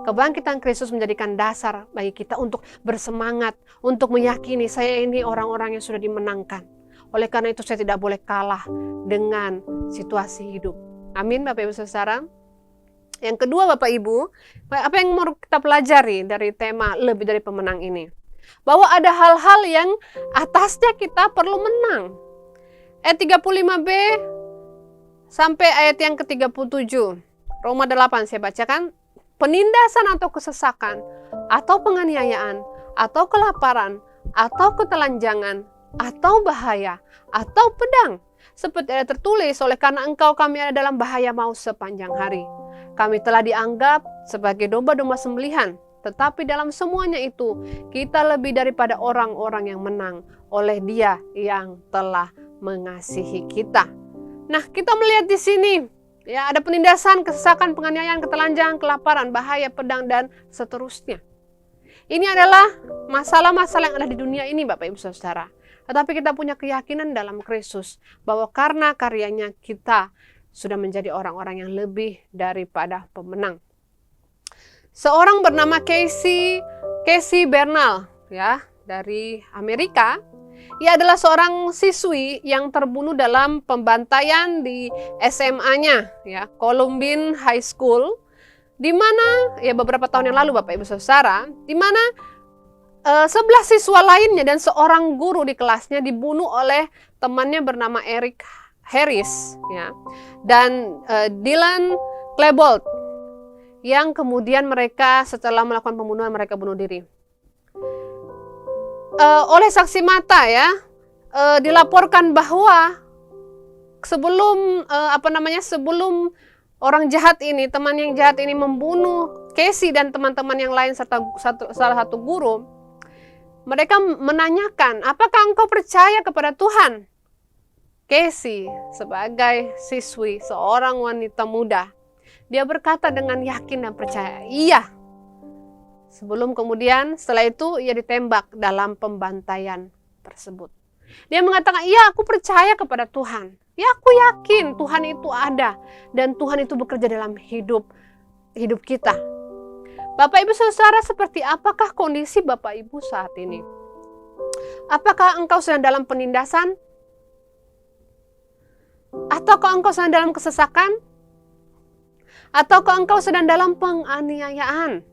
Speaker 4: Kebangkitan Kristus menjadikan dasar bagi kita untuk bersemangat, untuk meyakini saya ini orang-orang yang sudah dimenangkan. Oleh karena itu saya tidak boleh kalah dengan situasi hidup. Amin Bapak Ibu Saudara. Yang kedua Bapak Ibu, apa yang mau kita pelajari dari tema lebih dari pemenang ini? Bahwa ada hal-hal yang atasnya kita perlu menang. Ayat 35b, sampai ayat yang ke-37. Roma 8 saya bacakan. Penindasan atau kesesakan, atau penganiayaan, atau kelaparan, atau ketelanjangan, atau bahaya, atau pedang. Seperti ada tertulis, oleh karena engkau kami ada dalam bahaya maut sepanjang hari. Kami telah dianggap sebagai domba-domba sembelihan. Tetapi dalam semuanya itu, kita lebih daripada orang-orang yang menang oleh Dia yang telah mengasihi kita. Nah, kita melihat di sini, ya, ada penindasan, kesesakan, penganiayaan, ketelanjangan, kelaparan, bahaya, pedang, dan seterusnya. Ini adalah masalah-masalah yang ada di dunia ini, Bapak Ibu Saudara. Tetapi kita punya keyakinan dalam Kristus bahwa karena karyanya kita sudah menjadi orang-orang yang lebih daripada pemenang. Seorang bernama Casey Bernal, ya, dari Amerika. Ia adalah seorang siswi yang terbunuh dalam pembantaian di SMA-nya, ya, Columbine High School, di mana ya beberapa tahun yang lalu, Bapak Ibu Saudara, di mana 11 siswa lainnya dan seorang guru di kelasnya dibunuh oleh temannya bernama Eric Harris, ya, dan Dylan Klebold, yang kemudian mereka setelah melakukan pembunuhan mereka bunuh diri. Oleh saksi mata, ya, dilaporkan bahwa sebelum sebelum orang jahat ini, teman yang jahat ini membunuh Casey dan teman-teman yang lain serta salah satu guru, mereka menanyakan, apakah engkau percaya kepada Tuhan? Casey sebagai siswi, seorang wanita muda, dia berkata dengan yakin dan percaya, iya. Sebelum kemudian setelah itu ia ditembak dalam pembantaian tersebut. Dia mengatakan, iya, aku percaya kepada Tuhan. Ya, aku yakin Tuhan itu ada dan Tuhan itu bekerja dalam hidup kita. Bapak Ibu Saudara, seperti apakah kondisi Bapak Ibu saat ini? Apakah engkau sedang dalam penindasan? Ataukah engkau sedang dalam kesesakan? Ataukah engkau sedang dalam penganiayaan?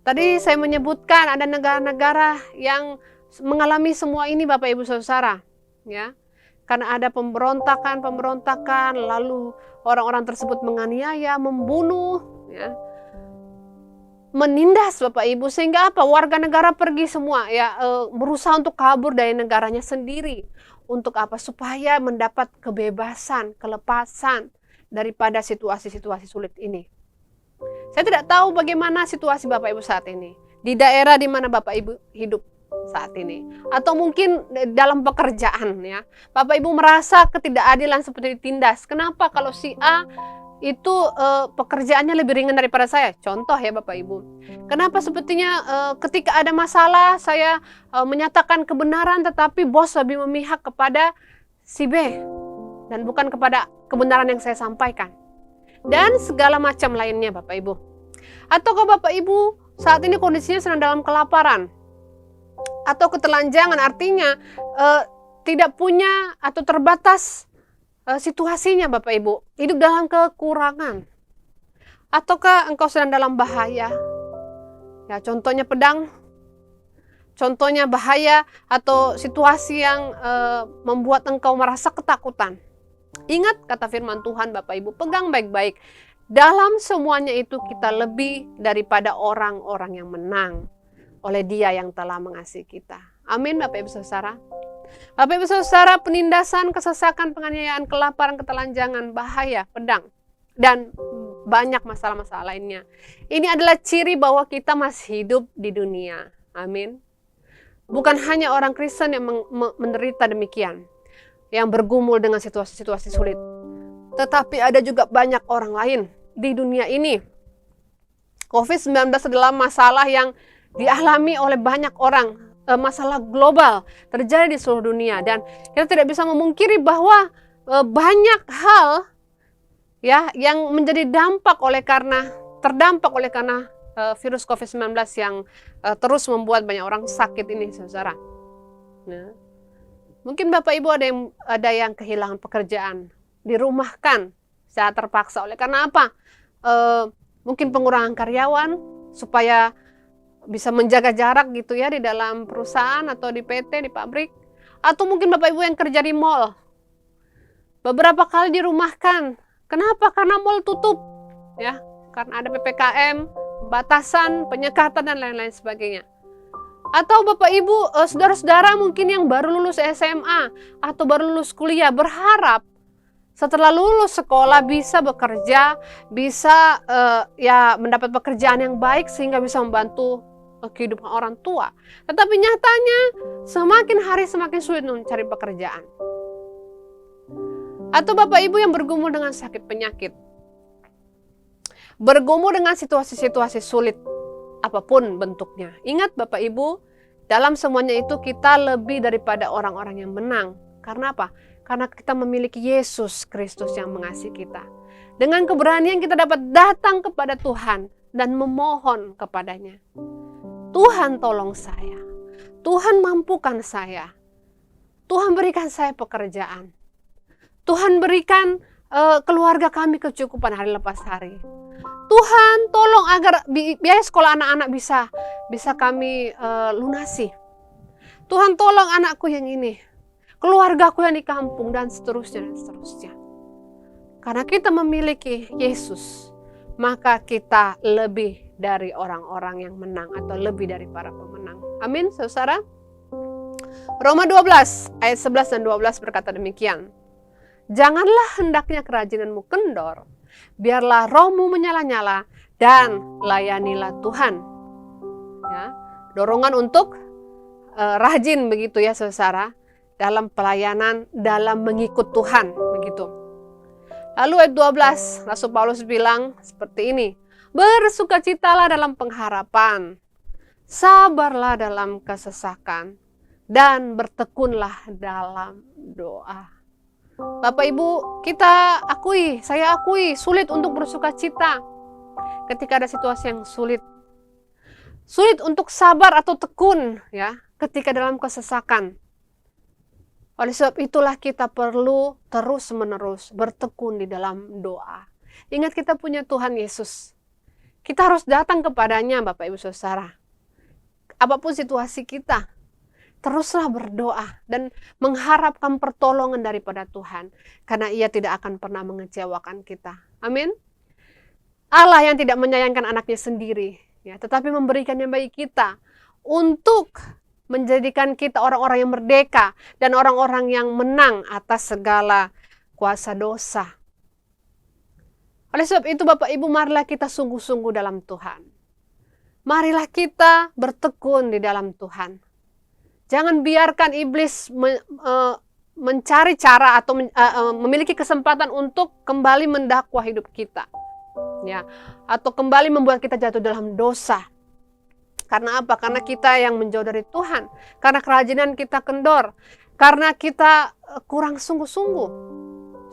Speaker 4: Tadi saya menyebutkan ada negara-negara yang mengalami semua ini, Bapak Ibu Saudara, ya. Karena ada pemberontakan, lalu orang-orang tersebut menganiaya, membunuh, ya, menindas, Bapak Ibu, sehingga apa? Warga negara pergi semua, ya, berusaha untuk kabur dari negaranya sendiri. Untuk apa? Supaya mendapat kebebasan, kelepasan daripada situasi-situasi sulit ini. Saya tidak tahu bagaimana situasi Bapak Ibu saat ini, di daerah di mana Bapak Ibu hidup saat ini, atau mungkin dalam pekerjaan, ya. Bapak Ibu merasa ketidakadilan seperti ditindas. Kenapa kalau si A itu pekerjaannya lebih ringan daripada saya? Contoh, ya Bapak Ibu. Kenapa sepertinya ketika ada masalah saya menyatakan kebenaran, tetapi bos lebih memihak kepada si B dan bukan kepada kebenaran yang saya sampaikan. Dan segala macam lainnya, Bapak Ibu. Ataukah Bapak Ibu saat ini kondisinya sedang dalam kelaparan atau ketelanjangan, artinya tidak punya atau terbatas situasinya, Bapak Ibu, hidup dalam kekurangan. Ataukah engkau sedang dalam bahaya? Ya, contohnya pedang, contohnya bahaya atau situasi yang membuat engkau merasa ketakutan. Ingat kata firman Tuhan, Bapak Ibu, pegang baik-baik. Dalam semuanya itu kita lebih daripada orang-orang yang menang oleh Dia yang telah mengasihi kita. Amin, Bapak Ibu Saudara. Bapak Ibu Saudara, penindasan, kesesakan, penganiayaan, kelaparan, ketelanjangan, bahaya, pedang, dan banyak masalah-masalah lainnya. Ini adalah ciri bahwa kita masih hidup di dunia. Amin. Bukan hanya orang Kristen yang menderita demikian, yang bergumul dengan situasi-situasi sulit. Tetapi ada juga banyak orang lain di dunia ini. COVID-19 adalah masalah yang dialami oleh banyak orang, masalah global terjadi di seluruh dunia, dan kita tidak bisa memungkiri bahwa banyak hal, ya, yang menjadi terdampak oleh karena virus COVID-19 yang terus membuat banyak orang sakit ini, saudara. Nah, mungkin Bapak Ibu ada yang kehilangan pekerjaan, dirumahkan secara terpaksa oleh karena apa? Mungkin pengurangan karyawan supaya bisa menjaga jarak gitu ya di dalam perusahaan atau di PT, di pabrik. Atau mungkin Bapak Ibu yang kerja di mall. beberapa kali dirumahkan. Kenapa? Karena mal tutup, ya, karena ada PPKM, pembatasan, penyekatan dan lain-lain sebagainya. Atau Bapak Ibu, saudara-saudara mungkin yang baru lulus SMA atau baru lulus kuliah berharap setelah lulus sekolah bisa bekerja, bisa ya mendapat pekerjaan yang baik sehingga bisa membantu kehidupan orang tua. Tetapi nyatanya semakin hari semakin sulit mencari pekerjaan. Atau Bapak Ibu yang bergumul dengan sakit penyakit, bergumul dengan situasi-situasi sulit apapun bentuknya. Ingat Bapak Ibu, dalam semuanya itu kita lebih daripada orang-orang yang menang. Karena apa? Karena kita memiliki Yesus Kristus yang mengasihi kita. Dengan keberanian kita dapat datang kepada Tuhan dan memohon kepadanya. Tuhan tolong saya. Tuhan mampukan saya. Tuhan berikan saya pekerjaan. Tuhan berikan keluarga kami kecukupan hari lepas hari. Tuhan tolong agar biaya sekolah anak-anak bisa kami lunasi. Tuhan tolong anakku yang ini, keluargaku yang di kampung, dan seterusnya dan seterusnya. Karena kita memiliki Yesus, maka kita lebih dari orang-orang yang menang atau lebih dari para pemenang. Amin, saudara. Roma 12 ayat 11 dan 12 berkata demikian. Janganlah hendaknya kerajinanmu kendor, biarlah rohmu menyala-nyala dan layanilah Tuhan. Ya, dorongan untuk rajin begitu ya saudara, dalam pelayanan, dalam mengikut Tuhan begitu. Lalu ayat 12, Rasul Paulus bilang seperti ini. Bersukacitalah dalam pengharapan, sabarlah dalam kesesakan, dan bertekunlah dalam doa. Bapak Ibu, saya akui sulit untuk bersukacita ketika ada situasi yang sulit. Sulit untuk sabar atau tekun ya ketika dalam kesesakan. Oleh sebab itulah kita perlu terus-menerus bertekun di dalam doa. Ingat kita punya Tuhan Yesus. Kita harus datang kepadanya Bapak Ibu Saudara. Apapun situasi kita, teruslah berdoa dan mengharapkan pertolongan daripada Tuhan. Karena Ia tidak akan pernah mengecewakan kita. Amin. Allah yang tidak menyayangkan anaknya sendiri, ya, tetapi memberikan yang bagi kita untuk menjadikan kita orang-orang yang merdeka dan orang-orang yang menang atas segala kuasa dosa. Oleh sebab itu Bapak Ibu, marilah kita sungguh-sungguh dalam Tuhan. Marilah kita bertekun di dalam Tuhan. Jangan biarkan iblis mencari cara atau memiliki kesempatan untuk kembali mendakwa hidup kita. Ya, atau kembali membuat kita jatuh dalam dosa. Karena apa? Karena kita yang menjauh dari Tuhan. Karena kerajinan kita kendor. Karena kita kurang sungguh-sungguh.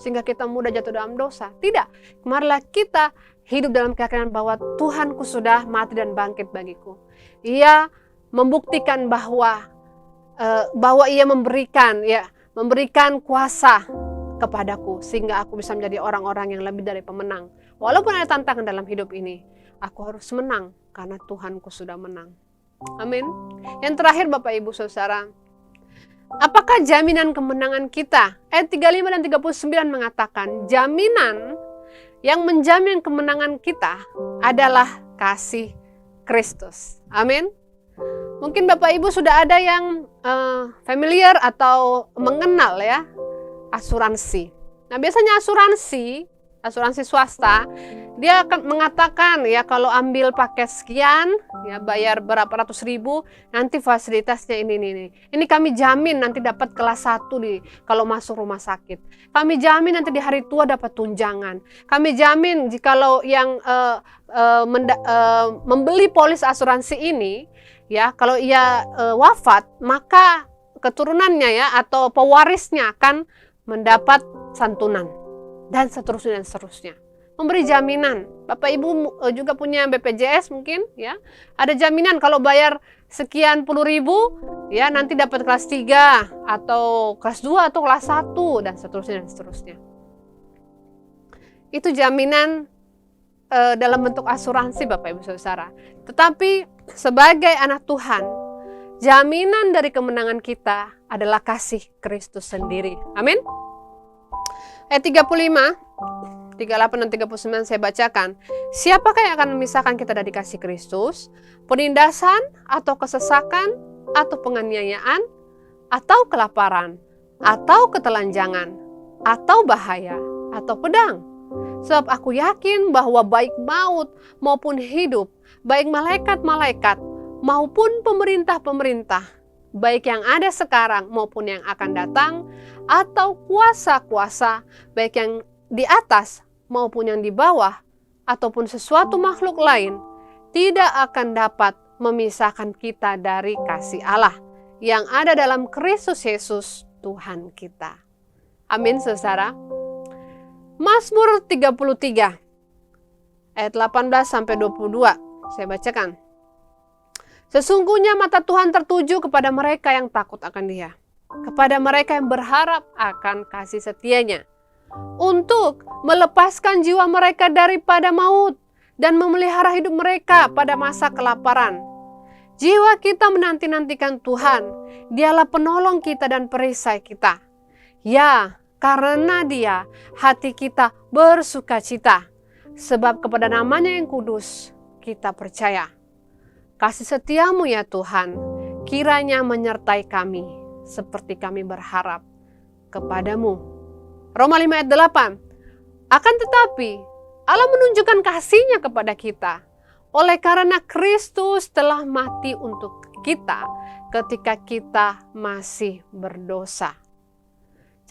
Speaker 4: Sehingga kita mudah jatuh dalam dosa. Tidak. Marilah kita hidup dalam keyakinan bahwa Tuhanku sudah mati dan bangkit bagiku. Ia membuktikan bahwa Ia memberikan kuasa kepadaku. Sehingga aku bisa menjadi orang-orang yang lebih dari pemenang. Walaupun ada tantangan dalam hidup ini, aku harus menang. Karena Tuhanku sudah menang. Amin. Yang terakhir Bapak Ibu Saudara, apakah jaminan kemenangan kita? Ayat 35 dan 39 mengatakan, jaminan yang menjamin kemenangan kita adalah kasih Kristus. Amin. Mungkin Bapak Ibu sudah ada yang familiar atau mengenal ya asuransi. Nah biasanya asuransi swasta, dia akan mengatakan ya kalau ambil paket sekian, ya bayar berapa ratus ribu, nanti fasilitasnya ini. Ini kami jamin nanti dapat kelas 1 kalau masuk rumah sakit. Kami jamin nanti di hari tua dapat tunjangan. Kami jamin jikalau yang membeli polis asuransi ini, ya kalau ia wafat, maka keturunannya ya atau pewarisnya akan mendapat santunan. Dan seterusnya. Memberi jaminan. Bapak Ibu juga punya BPJS mungkin ya. Ada jaminan kalau bayar sekian puluh ribu ya nanti dapat kelas 3 atau kelas 2 atau kelas 1 dan seterusnya. Itu jaminan dalam bentuk asuransi Bapak Ibu Saudara. Tetapi sebagai anak Tuhan, jaminan dari kemenangan kita adalah kasih Kristus sendiri. Amin. Ayat 35, 38 dan 39 saya bacakan. Siapakah yang akan memisahkan kita dari kasih Kristus? Penindasan atau kesesakan atau penganiayaan atau kelaparan atau ketelanjangan atau bahaya atau pedang? Sebab aku yakin bahwa baik maut maupun hidup, baik malaikat-malaikat maupun pemerintah-pemerintah, baik yang ada sekarang maupun yang akan datang, atau kuasa-kuasa, baik yang di atas maupun yang di bawah, ataupun sesuatu makhluk lain, tidak akan dapat memisahkan kita dari kasih Allah yang ada dalam Kristus Yesus Tuhan kita. Amin, saudara. Mazmur 33 ayat 18 sampai 22 saya bacakan. Sesungguhnya mata Tuhan tertuju kepada mereka yang takut akan Dia, kepada mereka yang berharap akan kasih setia-Nya, untuk melepaskan jiwa mereka daripada maut dan memelihara hidup mereka pada masa kelaparan. Jiwa kita menanti-nantikan Tuhan, Dialah penolong kita dan perisai kita. Ya, karena Dia, hati kita bersukacita, sebab kepada nama-Nya yang kudus kita percaya. Kasih setiamu ya Tuhan, kiranya menyertai kami, seperti kami berharap kepadamu. Roma 5 ayat 8. Akan tetapi, Allah menunjukkan kasih-Nya kepada kita, oleh karena Kristus telah mati untuk kita ketika kita masih berdosa.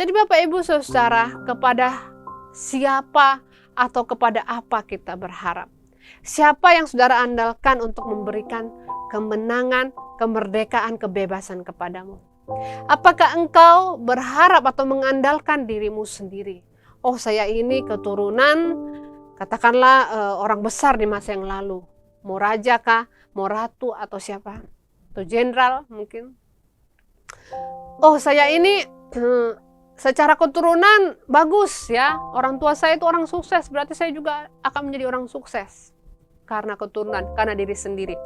Speaker 4: Jadi Bapak Ibu Saudara, kepada siapa atau kepada apa kita berharap? Siapa yang saudara andalkan untuk memberikan kemenangan, kemerdekaan, kebebasan kepadamu? Apakah engkau berharap atau mengandalkan dirimu sendiri? Oh, saya ini keturunan, katakanlah orang besar di masa yang lalu. Mau raja kah? Mau ratu atau siapa? Atau jenderal mungkin. Oh, saya ini secara keturunan bagus ya. Orang tua saya itu orang sukses, berarti saya juga akan menjadi orang sukses. Karena keturunan, karena diri sendiri.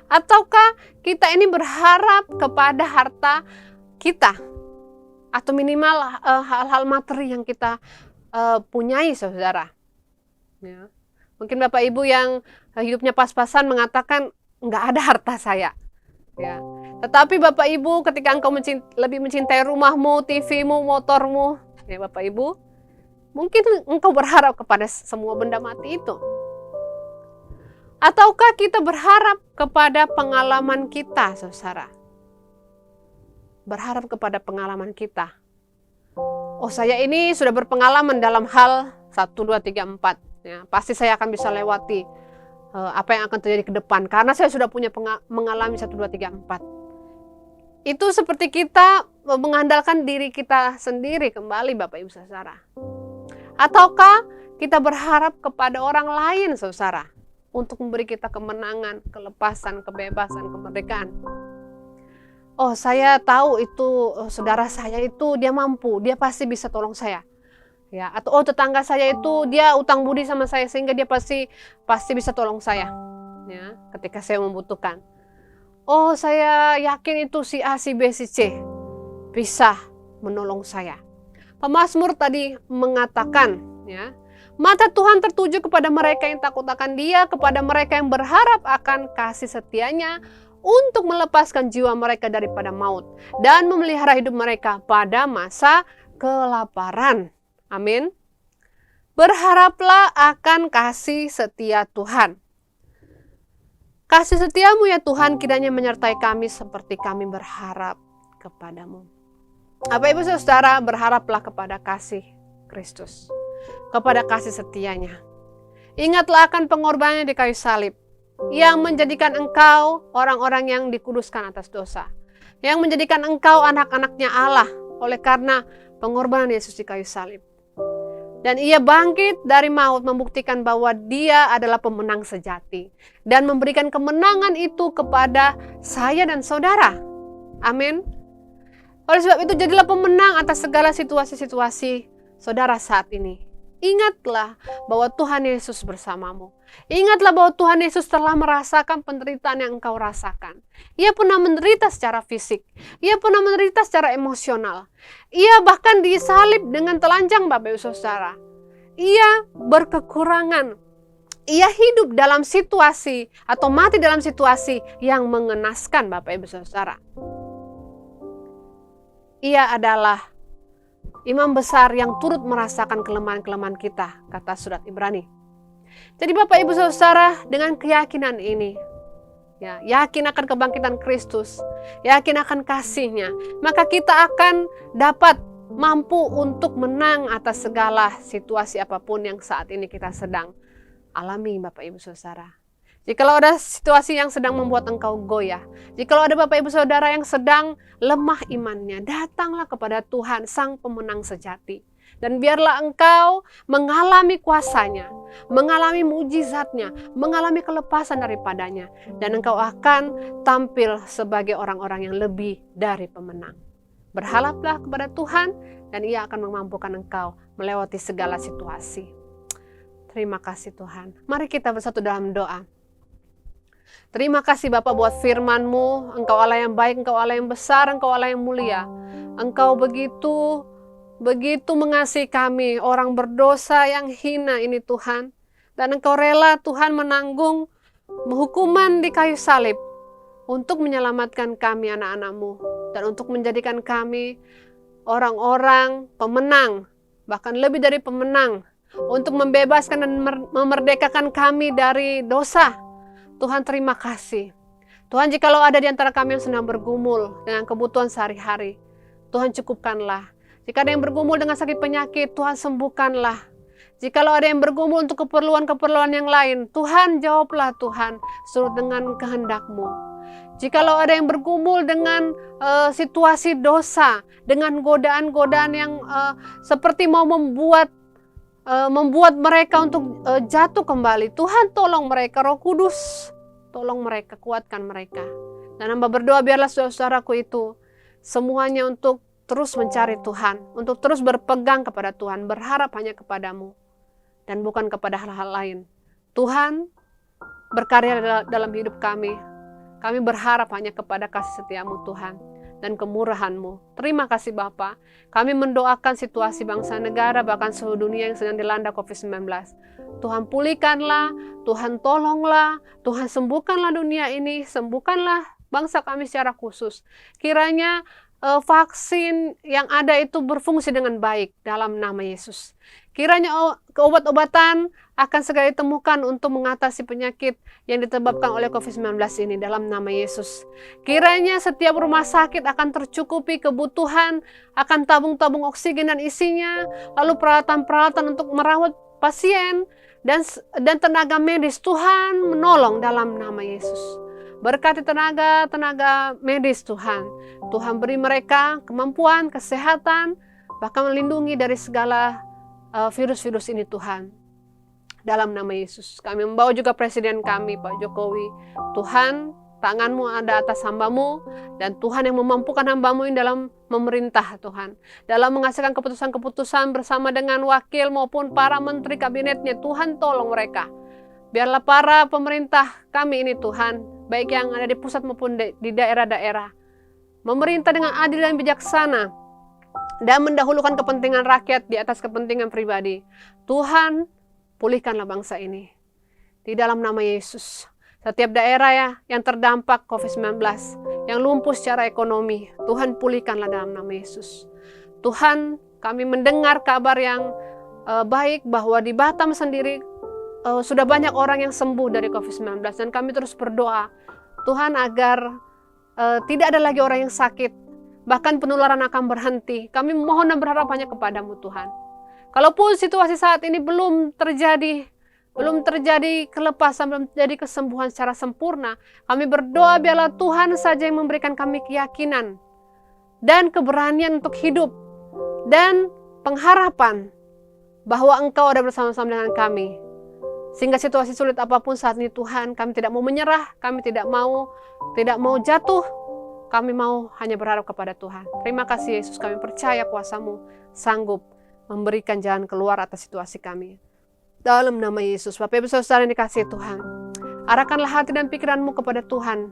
Speaker 4: Ataukah kita ini berharap kepada harta kita? Atau minimal hal-hal materi yang kita punyai, saudara. Ya. Mungkin Bapak Ibu yang hidupnya pas-pasan mengatakan, nggak ada harta saya. Ya. Tetapi Bapak Ibu ketika engkau lebih mencintai rumahmu, TV-mu, motormu, ya Bapak Ibu, mungkin engkau berharap kepada semua benda mati itu. Ataukah kita berharap kepada pengalaman kita, saudara? Berharap kepada pengalaman kita. Oh, saya ini sudah berpengalaman dalam hal 1, 2, 3, 4. Ya, pasti saya akan bisa lewati apa yang akan terjadi ke depan. Karena saya sudah punya mengalami 1, 2, 3, 4. Itu seperti kita mengandalkan diri kita sendiri kembali, Bapak Ibu saudara. Ataukah kita berharap kepada orang lain, saudara, untuk memberi kita kemenangan, kelepasan, kebebasan, kemerdekaan. Oh, saya tahu itu saudara saya itu dia mampu, dia pasti bisa tolong saya. Ya, atau oh tetangga saya itu dia utang budi sama saya sehingga dia pasti bisa tolong saya. Ya, ketika saya membutuhkan. Oh, saya yakin itu si A, si B, si C bisa menolong saya. Pemazmur tadi mengatakan, ya, mata Tuhan tertuju kepada mereka yang takut akan Dia, kepada mereka yang berharap akan kasih setia-Nya untuk melepaskan jiwa mereka daripada maut dan memelihara hidup mereka pada masa kelaparan. Amin. Berharaplah akan kasih setia Tuhan. Kasih setiamu ya Tuhan kiranya menyertai kami seperti kami berharap kepadamu. Bapak Ibu Saudara, berharaplah kepada kasih Kristus, kepada kasih setia-Nya. Ingatlah akan pengorbanannya di kayu salib, yang menjadikan engkau orang-orang yang dikuduskan atas dosa, yang menjadikan engkau anak-anaknya Allah oleh karena pengorbanan Yesus di kayu salib. Dan Ia bangkit dari maut membuktikan bahwa Dia adalah pemenang sejati dan memberikan kemenangan itu kepada saya dan saudara. Amin. Oleh sebab itu jadilah pemenang atas segala situasi-situasi saudara saat ini. Ingatlah bahwa Tuhan Yesus bersamamu. Ingatlah bahwa Tuhan Yesus telah merasakan penderitaan yang engkau rasakan. Ia pernah menderita secara fisik. Ia pernah menderita secara emosional. Ia bahkan disalib dengan telanjang, Bapak Ibu Saudara. Ia berkekurangan. Ia hidup dalam situasi atau mati dalam situasi yang mengenaskan, Bapak Ibu Saudara. Ia adalah imam besar yang turut merasakan kelemahan-kelemahan kita, kata surat Ibrani. Jadi Bapak Ibu Saudara, dengan keyakinan ini, ya, yakin akan kebangkitan Kristus, yakin akan kasih-Nya, maka kita akan dapat mampu untuk menang atas segala situasi apapun yang saat ini kita sedang alami, Bapak Ibu Saudara. Jikalau ada situasi yang sedang membuat engkau goyah, jikalau ada Bapak Ibu Saudara yang sedang lemah imannya, datanglah kepada Tuhan, Sang Pemenang sejati. Dan biarlah engkau mengalami kuasa-Nya, mengalami mujizat-Nya, mengalami kelepasan daripadanya. Dan engkau akan tampil sebagai orang-orang yang lebih dari pemenang. Berharaplah kepada Tuhan dan Ia akan memampukan engkau melewati segala situasi. Terima kasih Tuhan. Mari kita bersatu dalam doa. Terima kasih Bapa buat firman-Mu. Engkau Allah yang baik, Engkau Allah yang besar, Engkau Allah yang mulia. Engkau begitu mengasihi kami, orang berdosa yang hina ini Tuhan. Dan Engkau rela Tuhan menanggung hukuman di kayu salib untuk menyelamatkan kami anak-anak-Mu. Dan untuk menjadikan kami orang-orang pemenang, bahkan lebih dari pemenang. Untuk membebaskan dan memerdekakan kami dari dosa. Tuhan terima kasih. Tuhan jikalau ada di antara kami yang sedang bergumul dengan kebutuhan sehari-hari, Tuhan cukupkanlah. Jika ada yang bergumul dengan sakit penyakit, Tuhan sembuhkanlah. Jikalau ada yang bergumul untuk keperluan-keperluan yang lain, Tuhan jawablah Tuhan, surut dengan kehendak-Mu. Jikalau ada yang bergumul dengan situasi dosa, dengan godaan-godaan yang seperti mau membuat mereka untuk jatuh kembali, Tuhan tolong mereka, Roh Kudus tolong mereka, kuatkan mereka. Dan hamba berdoa biarlah saudaraku itu semuanya untuk terus mencari Tuhan, untuk terus berpegang kepada Tuhan, berharap hanya kepadamu dan bukan kepada hal-hal lain. Tuhan berkarya dalam hidup kami. Kami berharap hanya kepada kasih setia-Mu Tuhan dan kemurahan-Mu. Terima kasih Bapa. Kami mendoakan situasi bangsa negara, bahkan seluruh dunia yang sedang dilanda COVID-19. Tuhan pulihkanlah, Tuhan tolonglah, Tuhan sembuhkanlah dunia ini, sembuhkanlah bangsa kami secara khusus. Kiranya vaksin yang ada itu berfungsi dengan baik dalam nama Yesus. Kiranya obat-obatan akan segera ditemukan untuk mengatasi penyakit yang disebabkan oleh COVID-19 ini dalam nama Yesus. Kiranya setiap rumah sakit akan tercukupi kebutuhan, akan tabung-tabung oksigen dan isinya, lalu peralatan-peralatan untuk merawat pasien, dan tenaga medis. Tuhan menolong dalam nama Yesus. Berkati tenaga medis Tuhan. Tuhan beri mereka kemampuan, kesehatan, bahkan melindungi dari segala virus-virus ini Tuhan. Dalam nama Yesus. Kami membawa juga Presiden kami Pak Jokowi. Tuhan, tangan-Mu ada atas hamba-Mu. Dan Tuhan yang memampukan hamba-Mu ini dalam memerintah Tuhan. Dalam menghasilkan keputusan-keputusan bersama dengan wakil maupun para menteri kabinetnya. Tuhan tolong mereka. Biarlah para pemerintah kami ini Tuhan, baik yang ada di pusat maupun di daerah-daerah, memerintah dengan adil dan bijaksana dan mendahulukan kepentingan rakyat di atas kepentingan pribadi. Tuhan, pulihkanlah bangsa ini. Di dalam nama Yesus. Setiap daerah ya yang terdampak COVID-19, yang lumpuh secara ekonomi, Tuhan pulihkanlah dalam nama Yesus. Tuhan, kami mendengar kabar yang baik bahwa di Batam sendiri sudah banyak orang yang sembuh dari COVID-19. Dan kami terus berdoa, Tuhan agar tidak ada lagi orang yang sakit, bahkan penularan akan berhenti. Kami mohon dan berharap hanya kepadamu Tuhan. Kalaupun situasi saat ini belum terjadi kelepasan, belum terjadi kesembuhan secara sempurna, kami berdoa biarlah Tuhan saja yang memberikan kami keyakinan dan keberanian untuk hidup dan pengharapan bahwa Engkau ada bersama-sama dengan kami. Sehingga situasi sulit apapun saat ini Tuhan, kami tidak mau menyerah, kami tidak mau jatuh, kami mau hanya berharap kepada Tuhan. Terima kasih Yesus, kami percaya kuasa-Mu sanggup memberikan jalan keluar atas situasi kami. Dalam nama Yesus, Bapak Ibu Saudara yang dikasihi Tuhan, arahkanlah hati dan pikiranmu kepada Tuhan,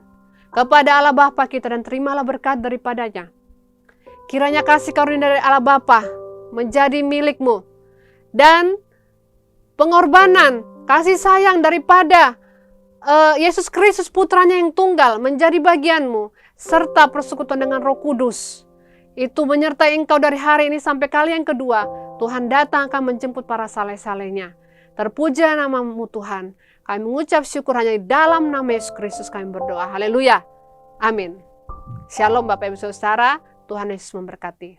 Speaker 4: kepada Allah Bapa kita, dan terimalah berkat daripadanya. Kiranya kasih karunia dari Allah Bapa menjadi milikmu, dan pengorbanan, kasih sayang daripada Yesus Kristus putranya yang tunggal menjadi bagianmu, serta persekutuan dengan Roh Kudus itu menyertai engkau dari hari ini sampai kali yang kedua Tuhan datang akan menjemput para saleh-salehnya. Terpujilah namamu Tuhan. Kami mengucap syukur hanya di dalam nama Yesus Kristus kami berdoa. Haleluya. Amin. Shalom Bapak Ibu Saudara. Tuhan Yesus memberkati.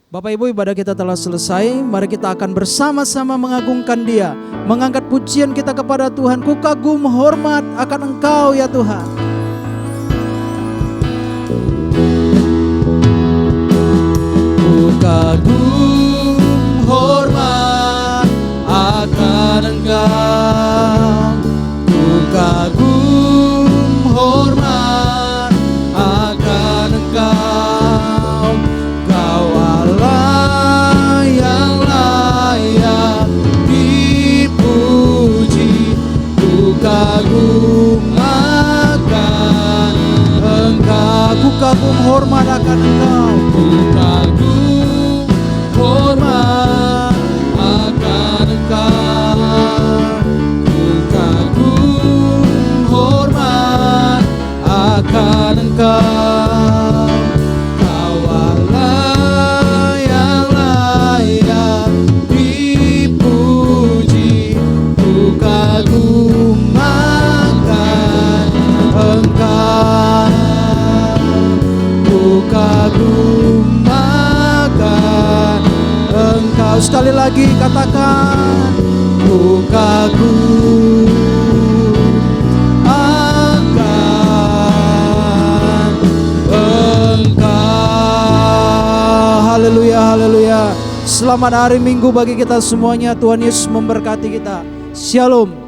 Speaker 1: Bapak Ibu, ibadah kita telah selesai. Mari kita akan bersama-sama mengagungkan Dia, mengangkat pujian kita kepada Tuhan. Ku kagum hormat akan Engkau ya Tuhan.
Speaker 2: Ku kagum hormat akan Engkau. Ku kagum hormat akan Engkau. Kau Allah yang layak dipuji. Ku kagum akan Engkau.
Speaker 1: Ku kagum hormat akan Engkau.
Speaker 2: Ku kagum hormat akan Engkau. Ku kagum hormat akan Engkau. Kau Allah yang layak dipuji. Ku kagum akan Engkau. Ku kagum akan Engkau.
Speaker 1: Sekali lagi katakan,
Speaker 2: Ku kagum akan Engkau.
Speaker 1: haleluya, haleluya. Selamat hari Minggu bagi kita semuanya. Tuhan Yesus memberkati kita. Shalom.